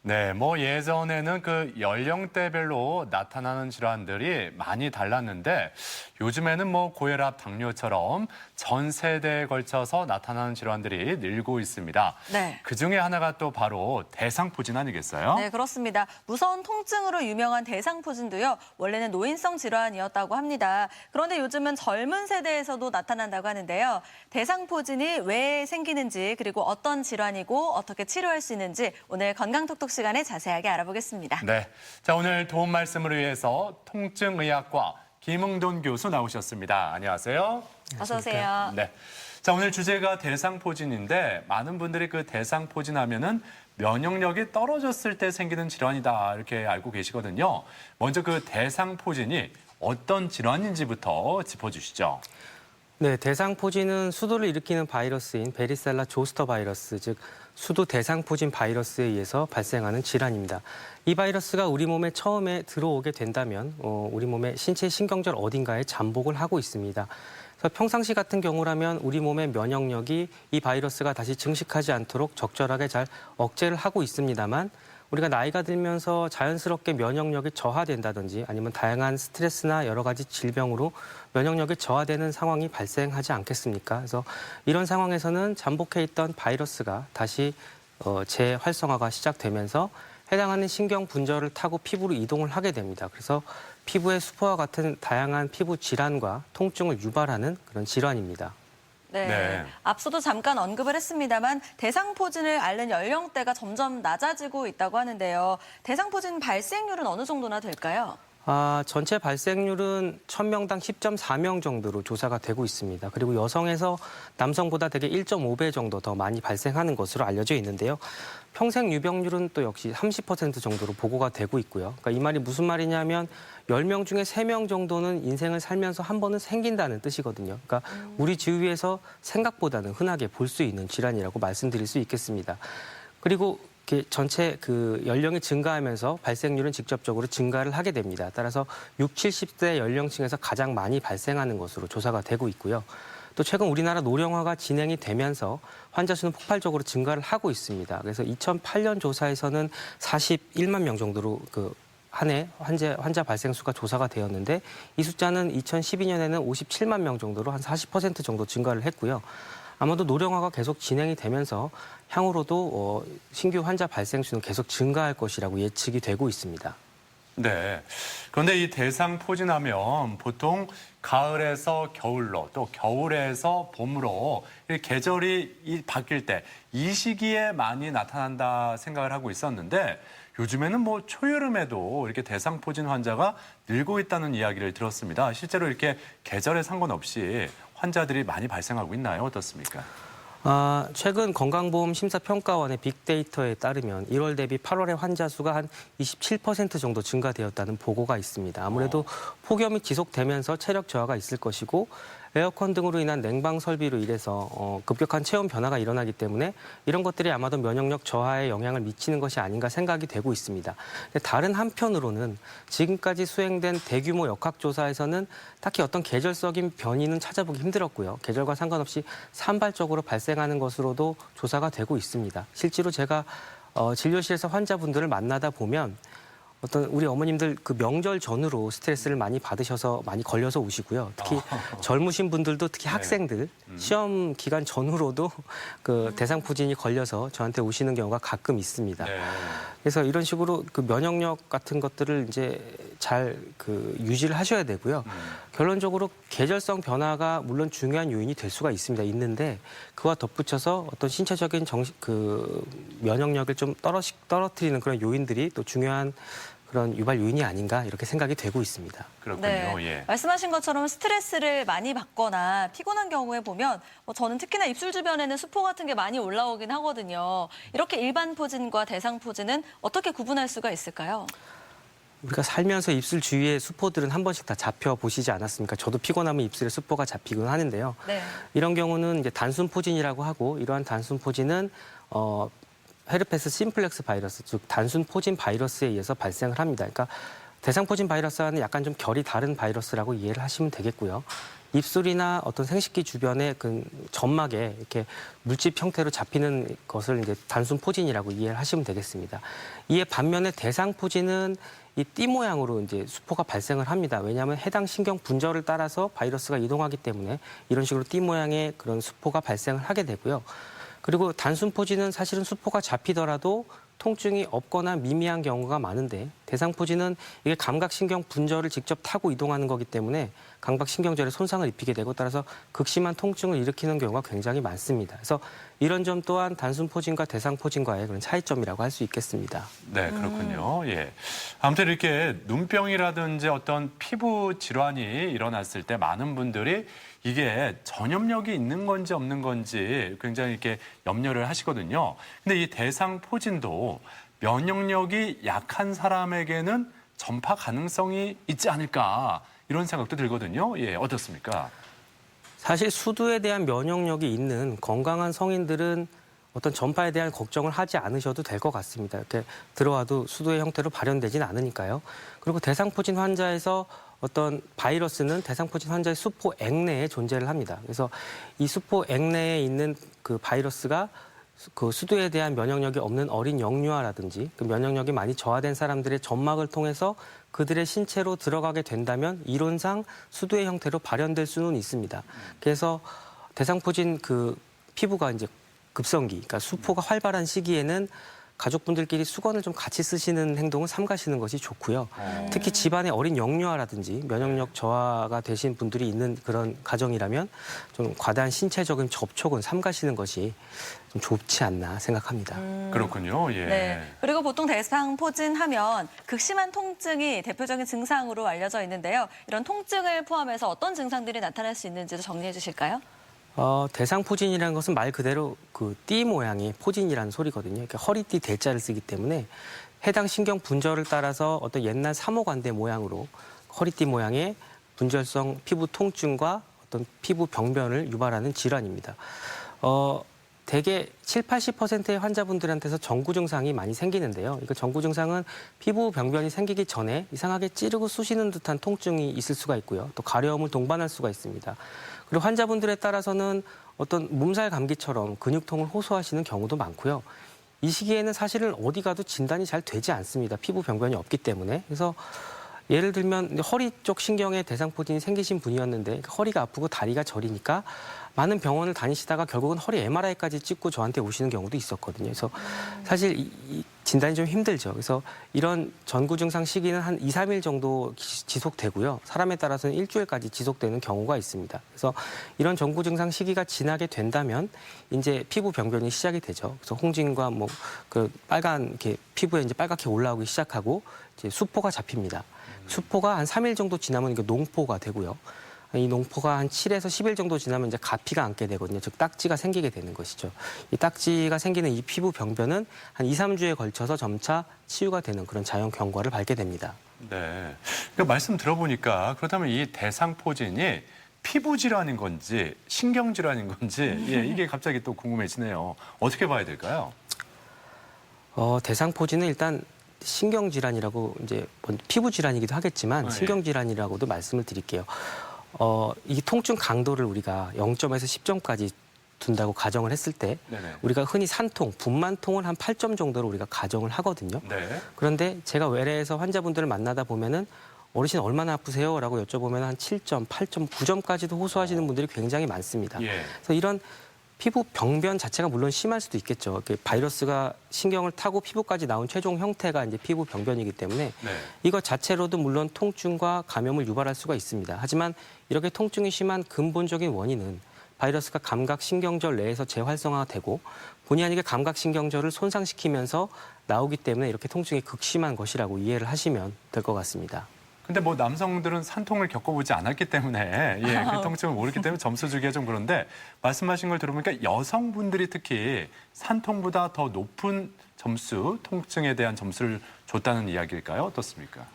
네, 뭐 예전에는 그 연령대별로 나타나는 질환들이 많이 달랐는데 요즘에는 뭐 고혈압, 당뇨처럼 전 세대에 걸쳐서 나타나는 질환들이 늘고 있습니다. 네. 그 중에 하나가 또 바로 대상포진 아니겠어요? 네, 그렇습니다. 무서운 통증으로 유명한 대상포진도요, 원래는 노인성 질환이었다고 합니다. 그런데 요즘은 젊은 세대에서도 나타난다고 하는데요. 대상포진이 왜 생기는지, 그리고 어떤 질환이고 어떻게 치료할 수 있는지 오늘 건강톡톡 시간에 자세하게 알아보겠습니다. 네, 자 오늘 도움 말씀을 위해서 통증의학과 김응돈 교수 나오셨습니다. 안녕하세요. 어서 오세요. 네. 자, 오늘 주제가 대상포진인데 많은 분들이 그 대상포진하면은 면역력이 떨어졌을 때 생기는 질환이다 이렇게 알고 계시거든요. 먼저 그 대상포진이 어떤 질환인지부터 짚어주시죠. 네, 대상포진은 수도를 일으키는 바이러스인 베리셀라 조스터 바이러스, 즉 수도 대상포진 바이러스에 의해서 발생하는 질환입니다. 이 바이러스가 우리 몸에 처음에 들어오게 된다면 우리 몸의 신체 신경절 어딘가에 잠복을 하고 있습니다. 그래서 평상시 같은 경우라면 우리 몸의 면역력이 이 바이러스가 다시 증식하지 않도록 적절하게 잘 억제를 하고 있습니다만 우리가 나이가 들면서 자연스럽게 면역력이 저하된다든지 아니면 다양한 스트레스나 여러 가지 질병으로 면역력이 저하되는 상황이 발생하지 않겠습니까? 그래서 이런 상황에서는 잠복해 있던 바이러스가 다시 재활성화가 시작되면서 해당하는 신경 분절을 타고 피부로 이동을 하게 됩니다. 그래서 피부의 수포와 같은 다양한 피부 질환과 통증을 유발하는 그런 질환입니다. 네. 앞서도 잠깐 언급을 했습니다만 대상포진을 앓는 연령대가 점점 낮아지고 있다고 하는데요. 대상포진 발생률은 어느 정도나 될까요? 전체 발생률은 1000명당 10.4명 정도로 조사가 되고 있습니다. 그리고 여성에서 남성보다 대개 1.5배 정도 더 많이 발생하는 것으로 알려져 있는데요. 평생 유병률은 또 역시 30% 정도로 보고가 되고 있고요. 그러니까 이 말이 무슨 말이냐면 10명 중에 3명 정도는 인생을 살면서 한 번은 생긴다는 뜻이거든요. 그러니까 우리 주위에서 생각보다는 흔하게 볼 수 있는 질환이라고 말씀드릴 수 있겠습니다. 그리고 전체 그 연령이 증가하면서 발생률은 직접적으로 증가를 하게 됩니다. 따라서 60, 70대 연령층에서 가장 많이 발생하는 것으로 조사가 되고 있고요. 또 최근 우리나라 노령화가 진행이 되면서 환자 수는 폭발적으로 증가를 하고 있습니다. 그래서 2008년 조사에서는 41만 명 정도로 한 해 환자 발생 수가 조사가 되었는데 이 숫자는 2012년에는 57만 명 정도로 한 40% 정도 증가를 했고요. 아마도 노령화가 계속 진행이 되면서 향후로도 신규 환자 발생 수는 계속 증가할 것이라고 예측이 되고 있습니다. 네. 그런데 이 대상포진하면 보통 가을에서 겨울로 또 겨울에서 봄으로 이 계절이 바뀔 때 이 시기에 많이 나타난다 생각을 하고 있었는데 요즘에는 뭐 초여름에도 이렇게 대상포진 환자가 늘고 있다는 이야기를 들었습니다. 실제로 이렇게 계절에 상관없이 환자들이 많이 발생하고 있나요? 어떻습니까? 최근 건강보험심사평가원의 빅데이터에 따르면 1월 대비 8월의 환자 수가 한 27% 정도 증가되었다는 보고가 있습니다. 아무래도 폭염이 지속되면서 체력 저하가 있을 것이고 에어컨 등으로 인한 냉방 설비로 인해서 급격한 체온 변화가 일어나기 때문에 이런 것들이 아마도 면역력 저하에 영향을 미치는 것이 아닌가 생각이 되고 있습니다. 다른 한편으로는 지금까지 수행된 대규모 역학조사에서는 딱히 어떤 계절적인 변이는 찾아보기 힘들었고요. 계절과 상관없이 산발적으로 발생하는 것으로도 조사가 되고 있습니다. 실제로 제가 진료실에서 환자분들을 만나다 보면 어떤 우리 어머님들 그 명절 전후로 스트레스를 많이 받으셔서 많이 걸려서 오시고요. 특히 젊으신 분들도 특히 학생들 시험 기간 전후로도 그 대상포진이 걸려서 저한테 오시는 경우가 가끔 있습니다. 그래서 이런 식으로 그 면역력 같은 것들을 이제 잘 유지를 하셔야 되고요. 결론적으로 계절성 변화가 물론 중요한 요인이 될 수가 있는데 그와 덧붙여서 어떤 신체적인 면역력을 좀 떨어뜨리는 그런 요인들이 또 중요한 그런 유발 요인이 아닌가 이렇게 생각이 되고 있습니다. 그렇군요. 네. 예. 말씀하신 것처럼 스트레스를 많이 받거나 피곤한 경우에 보면 저는 특히나 입술 주변에는 수포 같은 게 많이 올라오긴 하거든요. 이렇게 일반 포진과 대상포진은 어떻게 구분할 수가 있을까요? 우리가 살면서 입술 주위의 수포들은 한 번씩 다 잡혀 보시지 않았습니까? 저도 피곤하면 입술에 수포가 잡히곤 하는데요. 네. 이런 경우는 이제 단순 포진이라고 하고 이러한 단순 포진은 헤르페스 심플렉스 바이러스, 즉 단순 포진 바이러스에 의해서 발생을 합니다. 그러니까 대상포진 바이러스와는 약간 좀 결이 다른 바이러스라고 이해를 하시면 되겠고요. 입술이나 어떤 생식기 주변의 그 점막에 이렇게 물집 형태로 잡히는 것을 이제 단순 포진이라고 이해를 하시면 되겠습니다. 이에 반면에 대상포진은 이 띠 모양으로 이제 수포가 발생을 합니다. 왜냐하면 해당 신경 분절을 따라서 바이러스가 이동하기 때문에 이런 식으로 띠 모양의 그런 수포가 발생을 하게 되고요. 그리고 단순 포진은 사실은 수포가 잡히더라도 통증이 없거나 미미한 경우가 많은데 대상포진은 이게 감각신경 분절을 직접 타고 이동하는 거기 때문에 감각신경절에 손상을 입히게 되고 따라서 극심한 통증을 일으키는 경우가 굉장히 많습니다. 그래서 이런 점 또한 단순포진과 대상포진과의 그런 차이점이라고 할 수 있겠습니다. 네, 그렇군요. 예. 아무튼 이렇게 눈병이라든지 어떤 피부 질환이 일어났을 때 많은 분들이 이게 전염력이 있는 건지 없는 건지 굉장히 이렇게 염려를 하시거든요. 근데 이 대상포진도 면역력이 약한 사람에게는 전파 가능성이 있지 않을까 이런 생각도 들거든요. 예, 어떻습니까? 사실 수두에 대한 면역력이 있는 건강한 성인들은 어떤 전파에 대한 걱정을 하지 않으셔도 될 것 같습니다. 이렇게 들어와도 수두의 형태로 발현되지는 않으니까요. 그리고 대상포진 환자에서 어떤 바이러스는 대상포진 환자의 수포액 내에 존재를 합니다. 그래서 이 수포액 내에 있는 그 바이러스가 그 수두에 대한 면역력이 없는 어린 영유아라든지 그 면역력이 많이 저하된 사람들의 점막을 통해서 그들의 신체로 들어가게 된다면 이론상 수두의 형태로 발현될 수는 있습니다. 그래서 대상포진 그 피부가 이제 급성기, 그러니까 수포가 활발한 시기에는 가족분들끼리 수건을 좀 같이 쓰시는 행동을 삼가시는 것이 좋고요. 특히 집안에 어린 영유아라든지 면역력 저하가 되신 분들이 있는 그런 가정이라면 좀 과다한 신체적인 접촉은 삼가시는 것이 좀 좋지 않나 생각합니다. 그렇군요. 예. 네. 그리고 보통 대상포진 하면 극심한 통증이 대표적인 증상으로 알려져 있는데요. 이런 통증을 포함해서 어떤 증상들이 나타날 수 있는지도 정리해 주실까요? 대상포진이라는 것은 말 그대로 그 띠 모양의 포진이라는 소리거든요. 그러니까 허리띠 대자를 쓰기 때문에 해당 신경 분절을 따라서 어떤 옛날 사모관대 모양으로 허리띠 모양의 분절성 피부 통증과 어떤 피부 병변을 유발하는 질환입니다. 대개 7, 80%의 환자분들한테서 전구 증상이 많이 생기는데요. 이거 전구 증상은 피부 병변이 생기기 전에 이상하게 찌르고 쑤시는 듯한 통증이 있을 수가 있고요. 또 가려움을 동반할 수가 있습니다. 그리고 환자분들에 따라서는 어떤 몸살 감기처럼 근육통을 호소하시는 경우도 많고요. 이 시기에는 사실은 어디 가도 진단이 잘 되지 않습니다. 피부 병변이 없기 때문에. 그래서 예를 들면 허리 쪽 신경에 대상포진이 생기신 분이었는데 허리가 아프고 다리가 저리니까 많은 병원을 다니시다가 결국은 허리 MRI까지 찍고 저한테 오시는 경우도 있었거든요. 그래서 사실 이 진단이 좀 힘들죠. 그래서 이런 전구 증상 시기는 한 2, 3일 정도 지속되고요. 사람에 따라서는 일주일까지 지속되는 경우가 있습니다. 그래서 이런 전구 증상 시기가 지나게 된다면 이제 피부 병변이 시작이 되죠. 그래서 홍진과 뭐 그 빨간 이렇게 피부에 이제 빨갛게 올라오기 시작하고 이제 수포가 잡힙니다. 수포가 한 3일 정도 지나면 이게 농포가 되고요. 이 농포가 한 7에서 10일 정도 지나면 이제 가피가 앉게 되거든요. 즉 딱지가 생기게 되는 것이죠. 이 딱지가 생기는 이 피부 병변은 한 2, 3주에 걸쳐서 점차 치유가 되는 그런 자연 경과를 밟게 됩니다. 네. 그러니까 말씀 들어보니까 그렇다면 이 대상포진이 피부 질환인 건지 신경 질환인 건지 예, 이게 갑자기 또 궁금해지네요. 어떻게 봐야 될까요? 대상포진은 일단 신경질환이라고 이제 피부 질환이기도 하겠지만 신경질환이라고도 말씀을 드릴게요. 이 통증 강도를 우리가 0점에서 10점까지 둔다고 가정을 했을 때 우리가 흔히 산통, 분만통을 한 8점 정도로 우리가 가정을 하거든요. 네. 그런데 제가 외래에서 환자분들을 만나다 보면은 어르신 얼마나 아프세요? 라고 여쭤보면 한 7점, 8점, 9점까지도 호소하시는 분들이 굉장히 많습니다. 그래서 이런 피부 병변 자체가 물론 심할 수도 있겠죠. 바이러스가 신경을 타고 피부까지 나온 최종 형태가 이제 피부 병변이기 때문에 이것 자체로도 물론 통증과 감염을 유발할 수가 있습니다. 하지만 이렇게 통증이 심한 근본적인 원인은 바이러스가 감각신경절 내에서 재활성화되고 본의 아니게 감각신경절을 손상시키면서 나오기 때문에 이렇게 통증이 극심한 것이라고 이해를 하시면 될 것 같습니다. 근데 뭐 남성들은 산통을 겪어보지 않았기 때문에 예, 그 통증을 모르기 때문에 점수 주기가 좀 그런데 말씀하신 걸 들어보니까 여성분들이 특히 산통보다 더 높은 점수, 통증에 대한 점수를 줬다는 이야기일까요? 어떻습니까?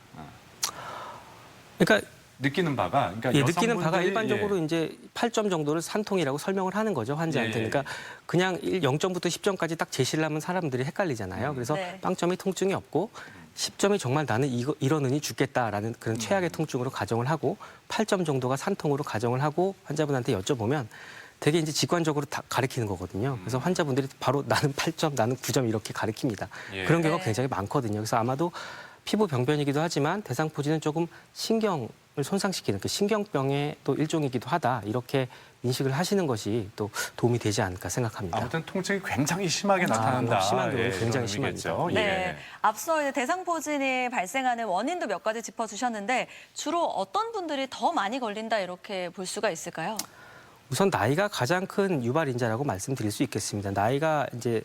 그러니까 느끼는 바가 느끼는 바가 일반적으로 이제 8점 정도를 산통이라고 설명을 하는 거죠, 환자한테. 그러니까 그냥 0점부터 10점까지 딱 제시를 하면 사람들이 헷갈리잖아요. 그래서 빵점이 통증이 없고 10점이 정말 나는 이러느니 죽겠다라는 그런 최악의 통증으로 가정을 하고 8점 정도가 산통으로 가정을 하고 환자분한테 여쭤보면 되게 이제 직관적으로 다 가리키는 거거든요. 그래서 환자분들이 바로 나는 8점, 나는 9점 이렇게 가리킵니다. 그런 경우가 굉장히 많거든요. 그래서 아마도 피부 병변이기도 하지만 대상포진은 조금 신경 손상시키는 그 신경병의 또 일종이기도 하다. 이렇게 인식을 하시는 것이 또 도움이 되지 않을까 생각합니다. 아무튼 통증이 굉장히 심하게 나타난다. 심한 경우는 예, 굉장히 그런 의미겠죠. 심합니다. 예. 네. 앞서 이제 대상포진이 발생하는 원인도 몇 가지 짚어주셨는데 주로 어떤 분들이 더 많이 걸린다 이렇게 볼 수가 있을까요? 우선 나이가 가장 큰 유발인자라고 말씀드릴 수 있겠습니다. 나이가 이제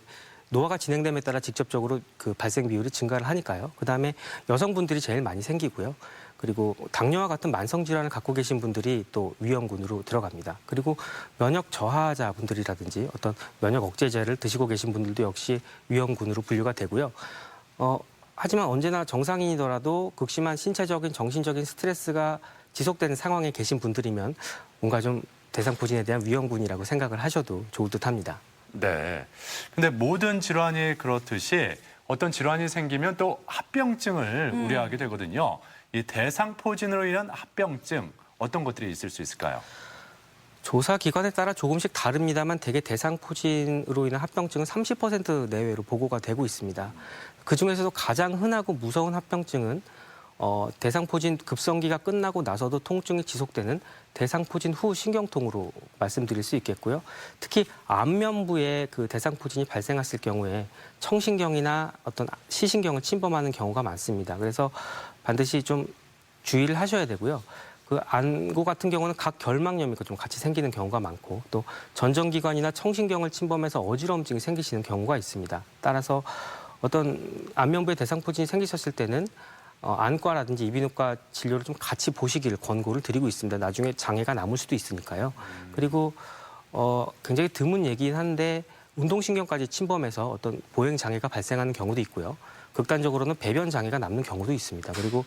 노화가 진행됨에 따라 직접적으로 그 발생 비율이 증가를 하니까요. 그다음에 여성분들이 제일 많이 생기고요. 그리고 당뇨와 같은 만성 질환을 갖고 계신 분들이 또 위험군으로 들어갑니다. 그리고 면역 저하자 분들이라든지 어떤 면역 억제제를 드시고 계신 분들도 역시 위험군으로 분류가 되고요. 하지만 언제나 정상인이더라도 극심한 신체적인 정신적인 스트레스가 지속되는 상황에 계신 분들이면 뭔가 좀 대상포진에 대한 위험군이라고 생각을 하셔도 좋을 듯합니다. 네. 근데 모든 질환이 그렇듯이 어떤 질환이 생기면 또 합병증을 우려하게 되거든요. 이 대상포진으로 인한 합병증 어떤 것들이 있을 수 있을까요? 조사 기관에 따라 조금씩 다릅니다만 대개 대상포진으로 인한 합병증은 30% 내외로 보고가 되고 있습니다. 그중에서도 가장 흔하고 무서운 합병증은 대상포진 급성기가 끝나고 나서도 통증이 지속되는 대상포진 후 신경통으로 말씀드릴 수 있겠고요. 특히 안면부에 그 대상포진이 발생했을 경우에 청신경이나 어떤 시신경을 침범하는 경우가 많습니다. 그래서 반드시 좀 주의를 하셔야 되고요. 그 안구 같은 경우는 각 결막염이 좀 같이 생기는 경우가 많고 또 전정기관이나 청신경을 침범해서 어지러움증이 생기시는 경우가 있습니다. 따라서 어떤 안면부에 대상포진이 생기셨을 때는 안과라든지 이비인후과 진료를 좀 같이 보시기를 권고를 드리고 있습니다. 나중에 장애가 남을 수도 있으니까요. 그리고 굉장히 드문 얘기긴 한데 운동신경까지 침범해서 어떤 보행 장애가 발생하는 경우도 있고요. 극단적으로는 배변 장애가 남는 경우도 있습니다. 그리고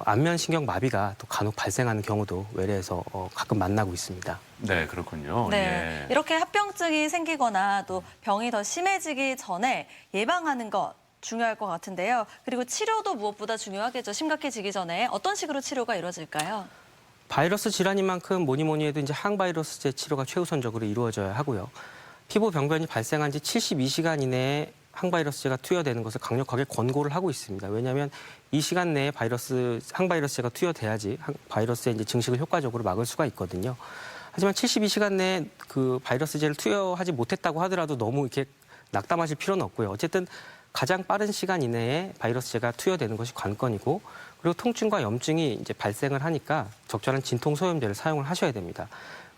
안면신경 마비가 또 간혹 발생하는 경우도 외래에서 가끔 만나고 있습니다. 네, 그렇군요. 네. 예. 이렇게 합병증이 생기거나 또 병이 더 심해지기 전에 예방하는 것 중요할 것 같은데요. 그리고 치료도 무엇보다 중요하겠죠. 심각해지기 전에 어떤 식으로 치료가 이루어질까요? 바이러스 질환인 만큼 뭐니 해도 이제 항바이러스제 치료가 최우선적으로 이루어져야 하고요. 피부 병변이 발생한 지 72시간 이내에 항바이러스제가 투여되는 것을 강력하게 권고를 하고 있습니다. 왜냐하면 이 시간 내에 항바이러스제가 투여돼야지 바이러스의 이제 증식을 효과적으로 막을 수가 있거든요. 하지만 72시간 내에 그 바이러스제를 투여하지 못했다고 하더라도 너무 이렇게 낙담하실 필요는 없고요. 어쨌든 가장 빠른 시간 이내에 바이러스제가 투여되는 것이 관건이고 그리고 통증과 염증이 이제 발생을 하니까 적절한 진통소염제를 사용을 하셔야 됩니다.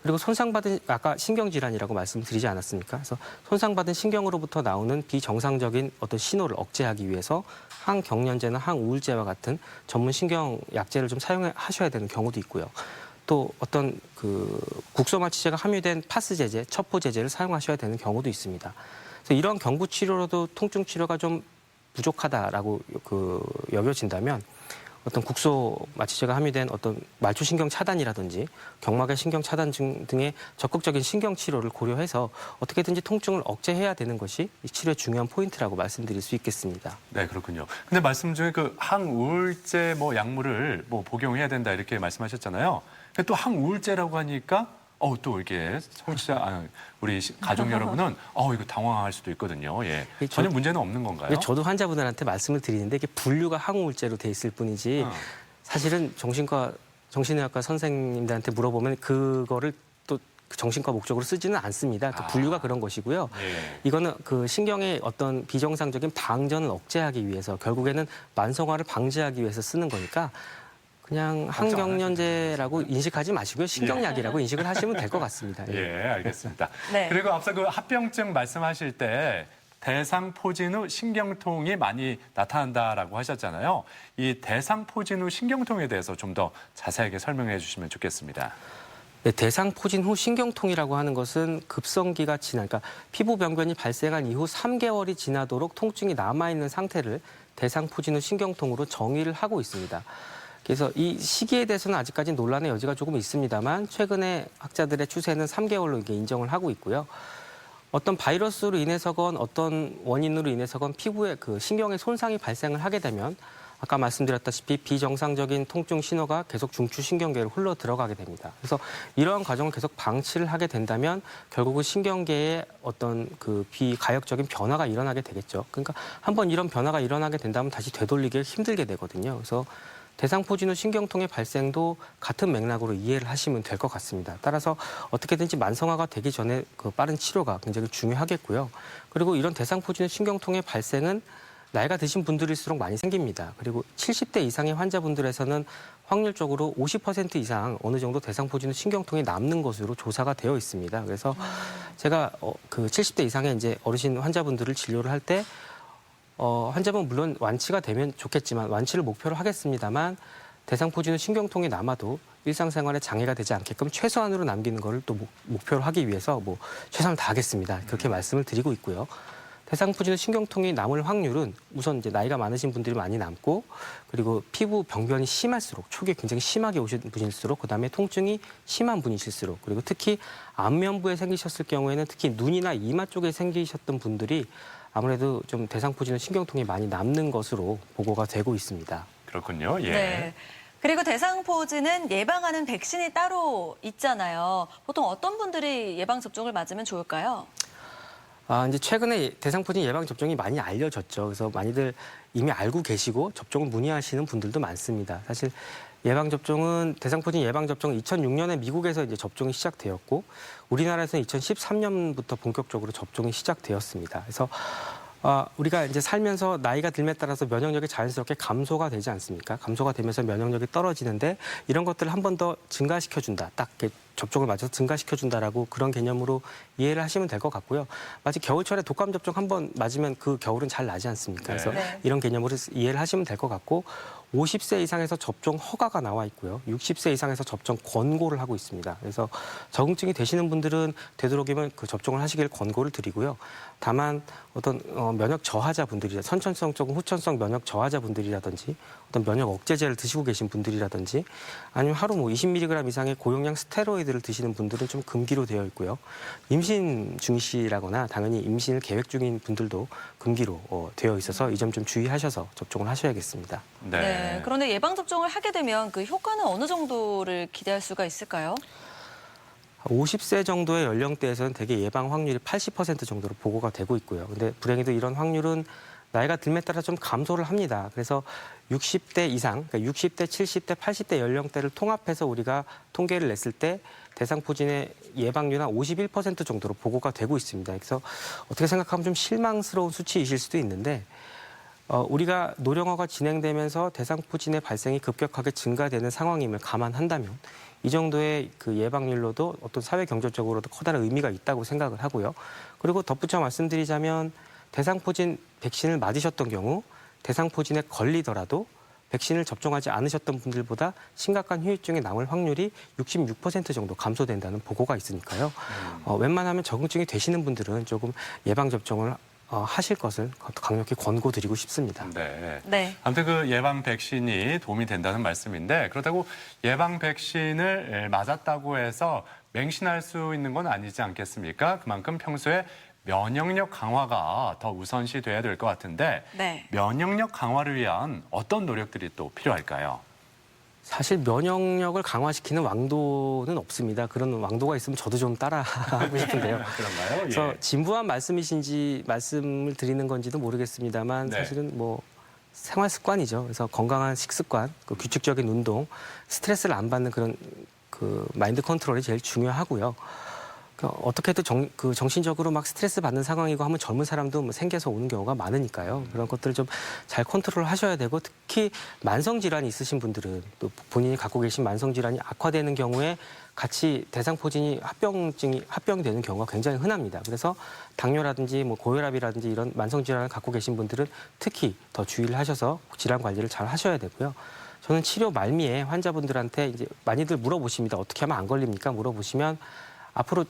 그리고 손상받은 아까 신경질환이라고 말씀드리지 않았습니까? 그래서 손상받은 신경으로부터 나오는 비정상적인 어떤 신호를 억제하기 위해서 항경련제나 항우울제와 같은 전문 신경 약제를 좀 사용하셔야 되는 경우도 있고요. 또 어떤 그 국소마취제가 함유된 파스제제, 첩포제제를 사용하셔야 되는 경우도 있습니다. 그래서 이런 경구 치료로도 통증 치료가 좀 부족하다라고 여겨진다면 어떤 국소 마취제가 함유된 어떤 말초신경 차단이라든지 경막의 신경 차단 등의 적극적인 신경 치료를 고려해서 어떻게든지 통증을 억제해야 되는 것이 이 치료의 중요한 포인트라고 말씀드릴 수 있겠습니다. 네, 그렇군요. 근데 말씀 중에 그 항우울제 약물을 복용해야 된다 이렇게 말씀하셨잖아요. 근데 또 항우울제라고 하니까 또 이렇게 우리 가족 여러분은 이거 당황할 수도 있거든요. 예. 전혀 문제는 없는 건가요? 저도 환자분들한테 말씀을 드리는데 이게 분류가 항우울제로 돼 있을 뿐이지 사실은 정신의학과 선생님들한테 물어보면 그거를 또 정신과 목적으로 쓰지는 않습니다. 그 분류가 그런 것이고요. 예. 이거는 그 신경의 어떤 비정상적인 방전을 억제하기 위해서 결국에는 만성화를 방지하기 위해서 쓰는 거니까 그냥 항경련제라고 인식하지 마시고요. 신경약이라고 인식을 하시면 될 것 같습니다. 예, 알겠습니다. 네. 그리고 앞서 그 합병증 말씀하실 때 대상포진 후 신경통이 많이 나타난다라고 하셨잖아요. 이 대상포진 후 신경통에 대해서 좀 더 자세하게 설명해 주시면 좋겠습니다. 네, 대상포진 후 신경통이라고 하는 것은 급성기가 그러니까 피부 병변이 발생한 이후 3개월이 지나도록 통증이 남아있는 상태를 대상포진 후 신경통으로 정의를 하고 있습니다. 그래서 이 시기에 대해서는 아직까지 논란의 여지가 조금 있습니다만 최근에 학자들의 추세는 3개월로 이게 인정을 하고 있고요. 어떤 바이러스로 인해서건 어떤 원인으로 인해서건 피부에 그 신경의 손상이 발생을 하게 되면 아까 말씀드렸다시피 비정상적인 통증 신호가 계속 중추신경계로 흘러 들어가게 됩니다. 그래서 이러한 과정을 계속 방치를 하게 된다면 결국은 신경계에 어떤 그 비가역적인 변화가 일어나게 되겠죠. 그러니까 한번 이런 변화가 일어나게 된다면 다시 되돌리기 힘들게 되거든요. 그래서 대상포진후 신경통의 발생도 같은 맥락으로 이해를 하시면 될 것 같습니다. 따라서 어떻게든지 만성화가 되기 전에 그 빠른 치료가 굉장히 중요하겠고요. 그리고 이런 대상포진후 신경통의 발생은 나이가 드신 분들일수록 많이 생깁니다. 그리고 70대 이상의 환자분들에서는 확률적으로 50% 이상 어느 정도 대상포진후 신경통이 남는 것으로 조사가 되어 있습니다. 그래서 제가 그 70대 이상의 이제 어르신 환자분들을 진료를 할 때 환자분 물론 완치가 되면 좋겠지만 완치를 목표로 하겠습니다만 대상포진후 신경통이 남아도 일상생활에 장애가 되지 않게끔 최소한으로 남기는 것을 또 목표로 하기 위해서 뭐 최선을 다하겠습니다. 그렇게 말씀을 드리고 있고요. 대상포진후 신경통이 남을 확률은 우선 이제 나이가 많으신 분들이 많이 남고 그리고 피부 병변이 심할수록 초기에 굉장히 심하게 오신 분일수록 그다음에 통증이 심한 분이실수록 그리고 특히 안면부에 생기셨을 경우에는 특히 눈이나 이마 쪽에 생기셨던 분들이 아무래도 좀 대상포진후 신경통이 많이 남는 것으로 보고가 되고 있습니다. 그렇군요. 예. 네. 그리고 대상포진은 예방하는 백신이 따로 있잖아요. 보통 어떤 분들이 예방접종을 맞으면 좋을까요? 이제 최근에 대상포진 예방 접종이 많이 알려졌죠. 그래서 많이들 이미 알고 계시고 접종을 문의하시는 분들도 많습니다. 사실 예방 접종은 대상포진 예방 접종은 2006년에 미국에서 이제 접종이 시작되었고 우리나라에서는 2013년부터 본격적으로 접종이 시작되었습니다. 그래서 우리가 이제 살면서 나이가 들에 따라서 면역력이 자연스럽게 감소가 되지 않습니까? 감소가 되면서 면역력이 떨어지는데 이런 것들을 한 번 더 증가시켜준다. 딱 이렇게 접종을 맞춰서 증가시켜준다라고 그런 개념으로 이해를 하시면 될 것 같고요. 마치 겨울철에 독감 접종 한 번 맞으면 그 겨울은 잘 나지 않습니까? 그래서 이런 개념으로 이해를 하시면 될 것 같고 50세 이상에서 접종 허가가 나와 있고요. 60세 이상에서 접종 권고를 하고 있습니다. 그래서 적응증이 되시는 분들은 되도록이면 그 접종을 하시길 권고를 드리고요. 다만 어떤 면역 저하자 분들이 선천성 쪽은 후천성 면역 저하자 분들이라든지 어떤 면역 억제제를 드시고 계신 분들이라든지 아니면 하루 뭐 20mg 이상의 고용량 스테로이드를 드시는 분들은 좀 금기로 되어 있고요. 임신 중이시라거나 당연히 임신을 계획 중인 분들도 금기로 되어 있어서 이 점 좀 주의하셔서 접종을 하셔야겠습니다. 네. 그런데 예방접종을 하게 되면 그 효과는 어느 정도를 기대할 수가 있을까요? 50세 정도의 연령대에서는 대개 예방 확률이 80% 정도로 보고가 되고 있고요. 근데 불행히도 이런 확률은 나이가 들에 따라 좀 감소를 합니다. 그래서 60대 이상, 그러니까 60대, 70대, 80대 연령대를 통합해서 우리가 통계를 냈을 때 대상포진의 예방률은 51% 정도로 보고가 되고 있습니다. 그래서 어떻게 생각하면 좀 실망스러운 수치이실 수도 있는데 우리가 노령화가 진행되면서 대상포진의 발생이 급격하게 증가되는 상황임을 감안한다면 이 정도의 그 예방률로도 어떤 사회 경제적으로도 커다란 의미가 있다고 생각을 하고요. 그리고 덧붙여 말씀드리자면 대상포진 백신을 맞으셨던 경우 대상포진에 걸리더라도 백신을 접종하지 않으셨던 분들보다 심각한 후유증이 남을 확률이 66% 정도 감소된다는 보고가 있으니까요. 웬만하면 적응증이 되시는 분들은 조금 예방접종을 하실 것을 강력히 권고드리고 싶습니다. 네. 아무튼 그 예방 백신이 도움이 된다는 말씀인데 그렇다고 예방 백신을 맞았다고 해서 맹신할 수 있는 건 아니지 않겠습니까? 그만큼 평소에 면역력 강화가 더 우선시 돼야 될 것 같은데 면역력 강화를 위한 어떤 노력들이 또 필요할까요? 사실 면역력을 강화시키는 왕도는 없습니다. 그런 왕도가 있으면 저도 좀 따라하고 싶은데요. 그런가요? 그래서 진부한 말씀이신지 말씀을 드리는 건지도 모르겠습니다만 사실은 뭐 생활 습관이죠. 그래서 건강한 식습관, 그 규칙적인 운동, 스트레스를 안 받는 그런 그 마인드 컨트롤이 제일 중요하고요. 어떻게 해도 정신적으로 막 스트레스 받는 상황이고 하면 젊은 사람도 뭐 생겨서 오는 경우가 많으니까요. 그런 것들을 좀 잘 컨트롤 하셔야 되고 특히 만성 질환이 있으신 분들은 또 본인이 갖고 계신 만성 질환이 악화되는 경우에 같이 대상포진이 합병이 되는 경우가 굉장히 흔합니다. 그래서 당뇨라든지 뭐 고혈압이라든지 이런 만성 질환을 갖고 계신 분들은 특히 더 주의를 하셔서 질환 관리를 잘 하셔야 되고요. 저는 치료 말미에 환자분들한테 이제 많이들 물어보십니다. 어떻게 하면 안 걸립니까? 물어보시면 앞으로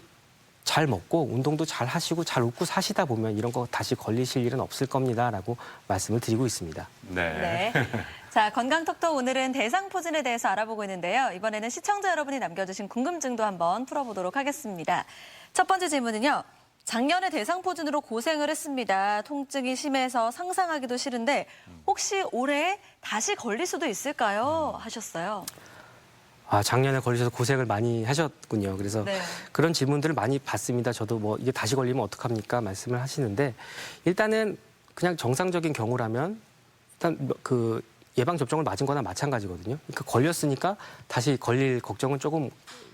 잘 먹고 운동도 잘 하시고 잘 웃고 사시다 보면 이런 거 다시 걸리실 일은 없을 겁니다라고 말씀을 드리고 있습니다. 네. 자, 건강톡톡 오늘은 대상포진에 대해서 알아보고 있는데요. 이번에는 시청자 여러분이 남겨주신 궁금증도 한번 풀어보도록 하겠습니다. 첫 번째 질문은요. 작년에 대상포진으로 고생을 했습니다. 통증이 심해서 상상하기도 싫은데 혹시 올해 다시 걸릴 수도 있을까요? 하셨어요. 작년에 걸리셔서 고생을 많이 하셨군요. 그래서 그런 질문들을 많이 받습니다. 저도 뭐 이게 다시 걸리면 어떡합니까? 말씀을 하시는데 일단은 그냥 정상적인 경우라면 일단 그 예방 접종을 맞은 거나 마찬가지거든요. 그러니까 걸렸으니까 다시 걸릴 걱정은 조금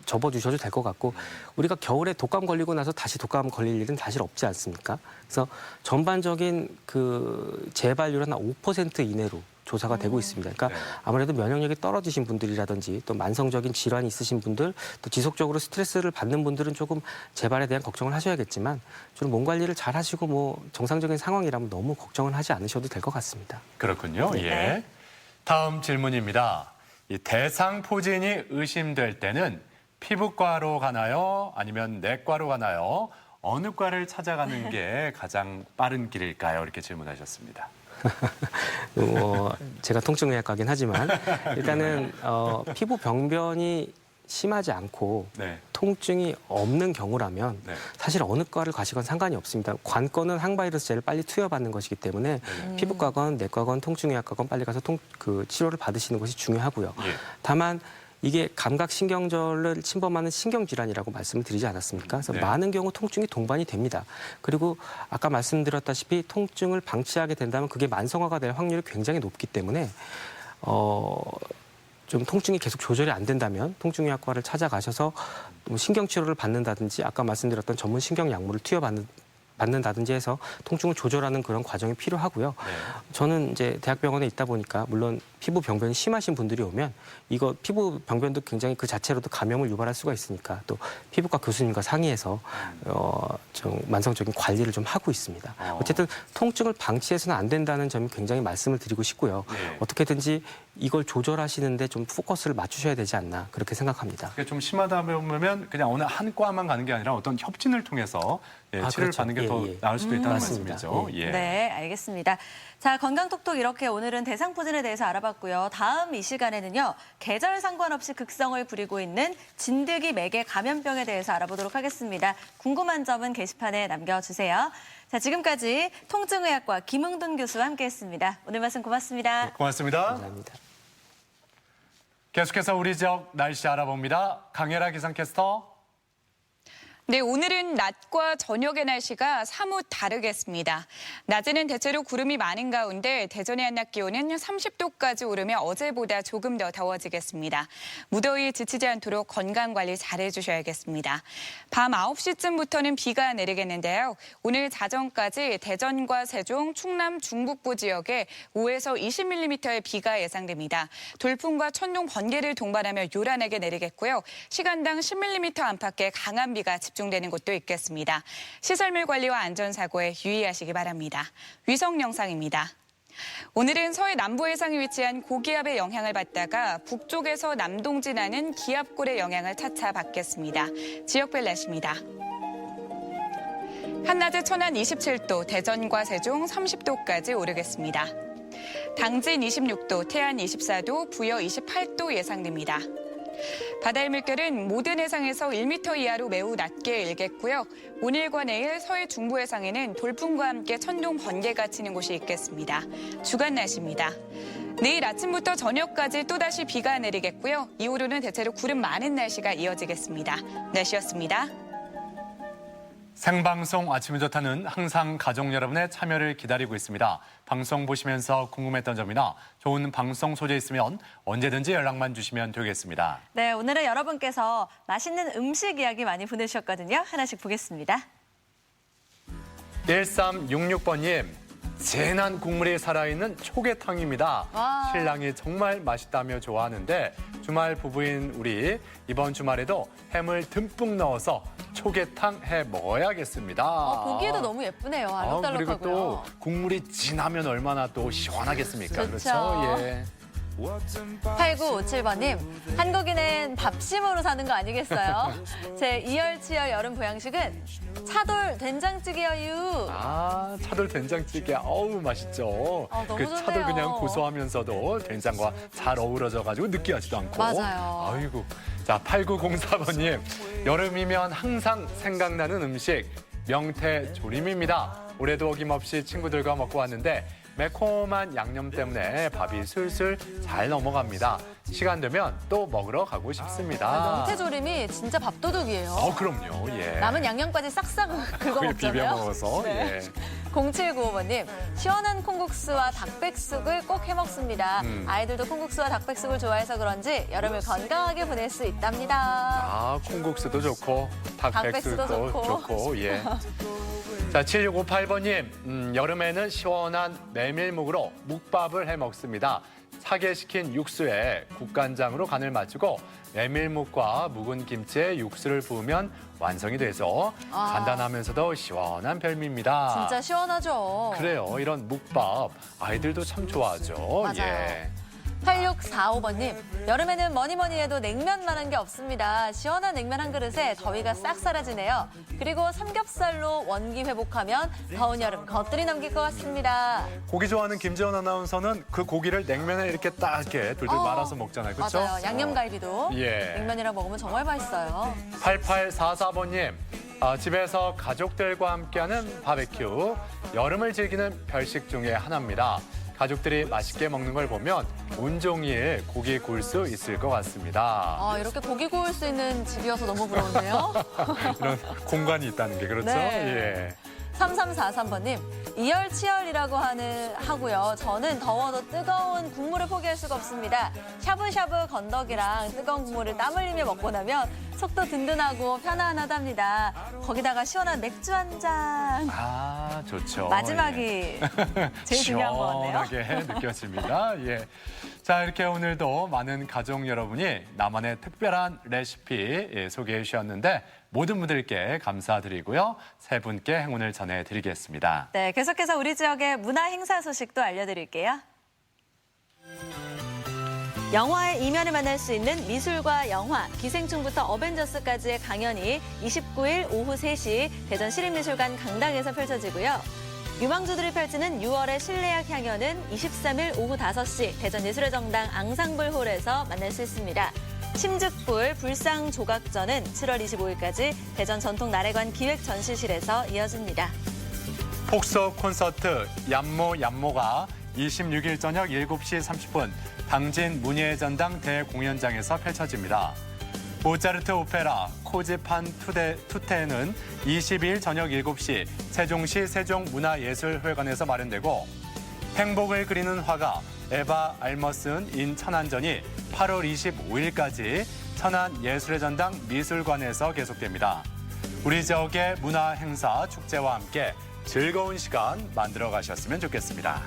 접어주셔도 될 것 같고 우리가 겨울에 독감 걸리고 나서 다시 독감 걸릴 일은 사실 없지 않습니까? 그래서 전반적인 그 재발률은 한 5% 이내로 조사가 되고 있습니다. 그러니까 아무래도 면역력이 떨어지신 분들이라든지 또 만성적인 질환이 있으신 분들 또 지속적으로 스트레스를 받는 분들은 조금 재발에 대한 걱정을 하셔야겠지만 주로 몸 관리를 잘 하시고 뭐 정상적인 상황이라면 너무 걱정을 하지 않으셔도 될 것 같습니다. 그렇군요. 네. 예. 다음 질문입니다. 이 대상포진이 의심될 때는 피부과로 가나요? 아니면 내과로 가나요? 어느 과를 찾아가는 게 가장 빠른 길일까요? 이렇게 질문하셨습니다. 제가 통증의학과긴 하지만 일단은 피부 병변이 심하지 않고 네. 통증이 없는 경우라면 네. 사실 어느 과를 가시건 상관이 없습니다. 관건은 항바이러스제를 빨리 투여받는 것이기 때문에 피부과건 내과건 통증의학과건 빨리 가서 치료를 받으시는 것이 중요하고요. 예. 다만 이게 감각신경절을 침범하는 신경질환이라고 말씀을 드리지 않았습니까? 그래서 네. 많은 많은 경우 통증이 동반이 됩니다. 그리고 아까 말씀드렸다시피 통증을 방치하게 된다면 그게 만성화가 될 확률이 굉장히 높기 때문에 좀 통증이 계속 조절이 안 된다면 통증의학과를 찾아가셔서 신경치료를 받는다든지 아까 말씀드렸던 전문 신경약물을 투여받는다든지 해서 통증을 조절하는 그런 과정이 필요하고요. 네. 저는 이제 대학병원에 있다 보니까 물론 피부 병변이 심하신 분들이 오면 이거 피부 병변도 굉장히 그 자체로도 감염을 유발할 수가 있으니까 또 피부과 교수님과 상의해서 좀 만성적인 관리를 좀 하고 있습니다. 어쨌든 통증을 방치해서는 안 된다는 점이 굉장히 말씀을 드리고 싶고요. 네. 어떻게든지 이걸 조절하시는데 좀 포커스를 맞추셔야 되지 않나 그렇게 생각합니다. 그게 좀 심하다 보면 그냥 어느 한 과만 가는 게 아니라 어떤 협진을 통해서 치료를 그렇죠. 받는 게 더 예, 예. 나을 수도 있다는 맞습니다. 말씀이죠. 예. 네, 알겠습니다. 자, 건강톡톡 이렇게 오늘은 대상포진에 대해서 알아봤고요. 다음 이 시간에는요. 계절 상관없이 극성을 부리고 있는 진드기 매개 감염병에 대해서 알아보도록 하겠습니다. 궁금한 점은 게시판에 남겨주세요. 자, 지금까지 통증의학과 김흥돈 교수와 함께했습니다. 오늘 말씀 고맙습니다. 고맙습니다. 감사합니다. 계속해서 우리 지역 날씨 알아봅니다. 강혜라 기상캐스터. 네, 오늘은 낮과 저녁의 날씨가 사뭇 다르겠습니다. 낮에는 대체로 구름이 많은 가운데 대전의 한낮 기온은 30도까지 오르며 어제보다 조금 더 더워지겠습니다. 무더위에 지치지 않도록 건강관리 잘해주셔야겠습니다. 밤 9시쯤부터는 비가 내리겠는데요. 오늘 자정까지 대전과 세종, 충남 중북부 지역에 5에서 20mm의 비가 예상됩니다. 돌풍과 천둥, 번개를 동반하며 요란하게 내리겠고요. 시간당 10mm 안팎의 강한 비가 집중되는 곳도 있겠습니다. 시설물 관리와 안전사고에 유의하시기 바랍니다. 위성 영상입니다. 오늘은 서해 남부 해상에 위치한 고기압의 영향을 받다가 북쪽에서 남동진하는 기압골의 영향을 차차 받겠습니다. 지역별 날씨입니다. 한낮에 천안 27도, 대전과 세종 30도까지 오르겠습니다. 당진 26도, 태안 24도, 부여 28도 예상됩니다. 바다의 물결은 모든 해상에서 1m 이하로 매우 낮게 일겠고요. 오늘과 내일 서해 중부 해상에는 돌풍과 함께 천둥, 번개가 치는 곳이 있겠습니다. 주간 날씨입니다. 내일 아침부터 저녁까지 또다시 비가 내리겠고요. 이후로는 대체로 구름 많은 날씨가 이어지겠습니다. 날씨였습니다. 생방송 아침이 좋다는 항상 가족 여러분의 참여를 기다리고 있습니다. 방송 보시면서 궁금했던 점이나 좋은 방송 소재 있으면 언제든지 연락만 주시면 되겠습니다. 네, 오늘은 여러분께서 맛있는 음식 이야기 많이 보내주셨거든요. 하나씩 보겠습니다. 1366번님, 진한 국물이 살아있는 초계탕입니다. 와. 신랑이 정말 맛있다며 좋아하는데 주말 부부인 우리 이번 주말에도 햄을 듬뿍 넣어서 초계탕 해 먹어야겠습니다. 보기에도 너무 예쁘네요. 그리고 알록달록하고요. 또 국물이 진하면 얼마나 또 시원하겠습니까? 좋죠. 그렇죠? 예. 8957번님, 한국인은 밥심으로 사는 거 아니겠어요? 제 이열치열 여름 보양식은 차돌 된장찌개여유. 아, 차돌 된장찌개. 어우, 맛있죠. 너무 그 차돌 좋네요. 그냥 고소하면서도 된장과 잘 어우러져가지고 느끼하지도 않고. 맞아요. 아이고. 자, 8904번님. 여름이면 항상 생각나는 음식, 명태조림입니다. 올해도 어김없이 친구들과 먹고 왔는데 매콤한 양념 때문에 밥이 술술 잘 넘어갑니다. 시간 되면 또 먹으러 가고 싶습니다. 명태조림이 진짜 밥도둑이에요. 그럼요. 예. 남은 양념까지 싹싹 긁어 거기에 먹잖아요. 비벼 먹어서. 네. 예. 0795번님, 시원한 콩국수와 닭백숙을 꼭 해먹습니다. 아이들도 콩국수와 닭백숙을 좋아해서 그런지 여름을 건강하게 보낼 수 있답니다. 아, 콩국수도 좋고 닭백숙도 닭백숙도 좋고 예. 자, 7658번님, 여름에는 시원한 메밀묵으로 묵밥을 해 먹습니다. 차게 식힌 육수에 국간장으로 간을 맞추고 메밀묵과 묵은 김치에 육수를 부으면 완성이 되죠. 간단하면서도 시원한 별미입니다. 진짜 시원하죠. 그래요. 이런 묵밥 아이들도 참 좋아하죠. 맞아요. 예. 8645번님, 여름에는 뭐니 해도 냉면만한 게 없습니다. 시원한 냉면 한 그릇에 더위가 싹 사라지네요. 그리고 삼겹살로 원기 회복하면 더운 여름 겉들이 넘길 것 같습니다. 고기 좋아하는 김지원 아나운서는 그 고기를 냉면에 이렇게 딱 이렇게 돌돌 말아서 먹잖아요. 그렇죠? 맞아요. 양념갈비도 예. 냉면이랑 먹으면 정말 맛있어요. 8844번님, 집에서 가족들과 함께하는 바베큐, 여름을 즐기는 별식 중에 하나입니다. 가족들이 맛있게 먹는 걸 보면 온종일 고기 구울 수 있을 것 같습니다. 이렇게 고기 구울 수 있는 집이어서 너무 부러운데요. 이런 공간이 있다는 게 그렇죠? 네. 예. 3343번님, 이열치열이라고 하고요. 저는 더워도 뜨거운 국물을 포기할 수가 없습니다. 샤브샤브 건더기랑 뜨거운 국물을 땀 흘리며 먹고 나면 속도 든든하고 편안하답니다. 거기다가 시원한 맥주 한 잔. 아, 좋죠. 마지막이 제일 중요한 것 같네요. 시원하게 느껴집니다. 예. 자, 이렇게 오늘도 많은 가족 여러분이 나만의 특별한 레시피 소개해 주셨는데 모든 분들께 감사드리고요. 세 분께 행운을 전해드리겠습니다. 네, 계속해서 우리 지역의 문화 행사 소식도 알려드릴게요. 영화의 이면을 만날 수 있는 미술과 영화, 기생충부터 어벤져스까지의 강연이 29일 오후 3시 대전 시립미술관 강당에서 펼쳐지고요. 유망주들이 펼치는 6월의 실내악 향연은 23일 오후 5시 대전 예술의 정당 앙상블홀에서 만날 수 있습니다. 심즉불 불상 조각전은 7월 25일까지 대전 전통나래관 기획전시실에서 이어집니다. 폭소 콘서트 얌모가 26일 저녁 7시 30분 당진 문예전당 대공연장에서 펼쳐집니다. 모차르트 오페라 코지판 투테는 22일 저녁 7시 세종시 세종문화예술회관에서 마련되고 행복을 그리는 화가 에바 알머슨 인 천안전이 8월 25일까지 천안예술의 전당 미술관에서 계속됩니다. 우리 지역의 문화 행사 축제와 함께 즐거운 시간 만들어 가셨으면 좋겠습니다.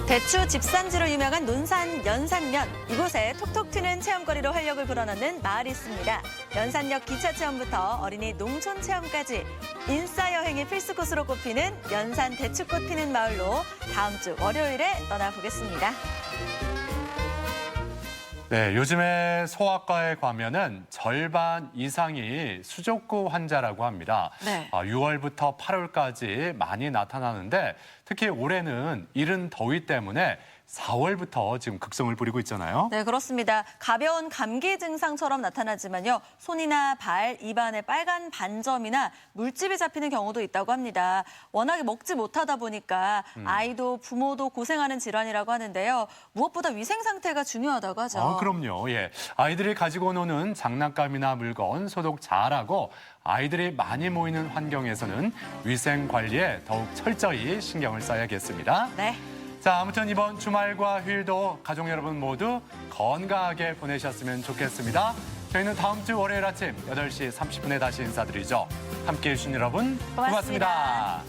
대추 집산지로 유명한 논산 연산면. 이곳에 톡톡 튀는 체험거리로 활력을 불어넣는 마을이 있습니다. 연산역 기차 체험부터 어린이 농촌 체험까지 인싸 여행의 필수 코스로 꼽히는 연산 대추꽃 피는 마을로 다음 주 월요일에 떠나보겠습니다. 네, 요즘에 소아과에 가면은 절반 이상이 수족구 환자라고 합니다. 네. 6월부터 8월까지 많이 나타나는데 특히 올해는 이른 더위 때문에 4월부터 지금 극성을 부리고 있잖아요. 네, 그렇습니다. 가벼운 감기 증상처럼 나타나지만요. 손이나 발, 입안에 빨간 반점이나 물집이 잡히는 경우도 있다고 합니다. 워낙에 먹지 못하다 보니까 아이도 부모도 고생하는 질환이라고 하는데요. 무엇보다 위생 상태가 중요하다고 하죠. 그럼요. 예. 아이들이 가지고 노는 장난감이나 물건 소독 잘하고 아이들이 많이 모이는 환경에서는 위생 관리에 더욱 철저히 신경을 써야겠습니다. 네. 자, 아무튼 이번 주말과 휴일도 가족 여러분 모두 건강하게 보내셨으면 좋겠습니다. 저희는 다음 주 월요일 아침 8시 30분에 다시 인사드리죠. 함께해 주신 여러분 고맙습니다.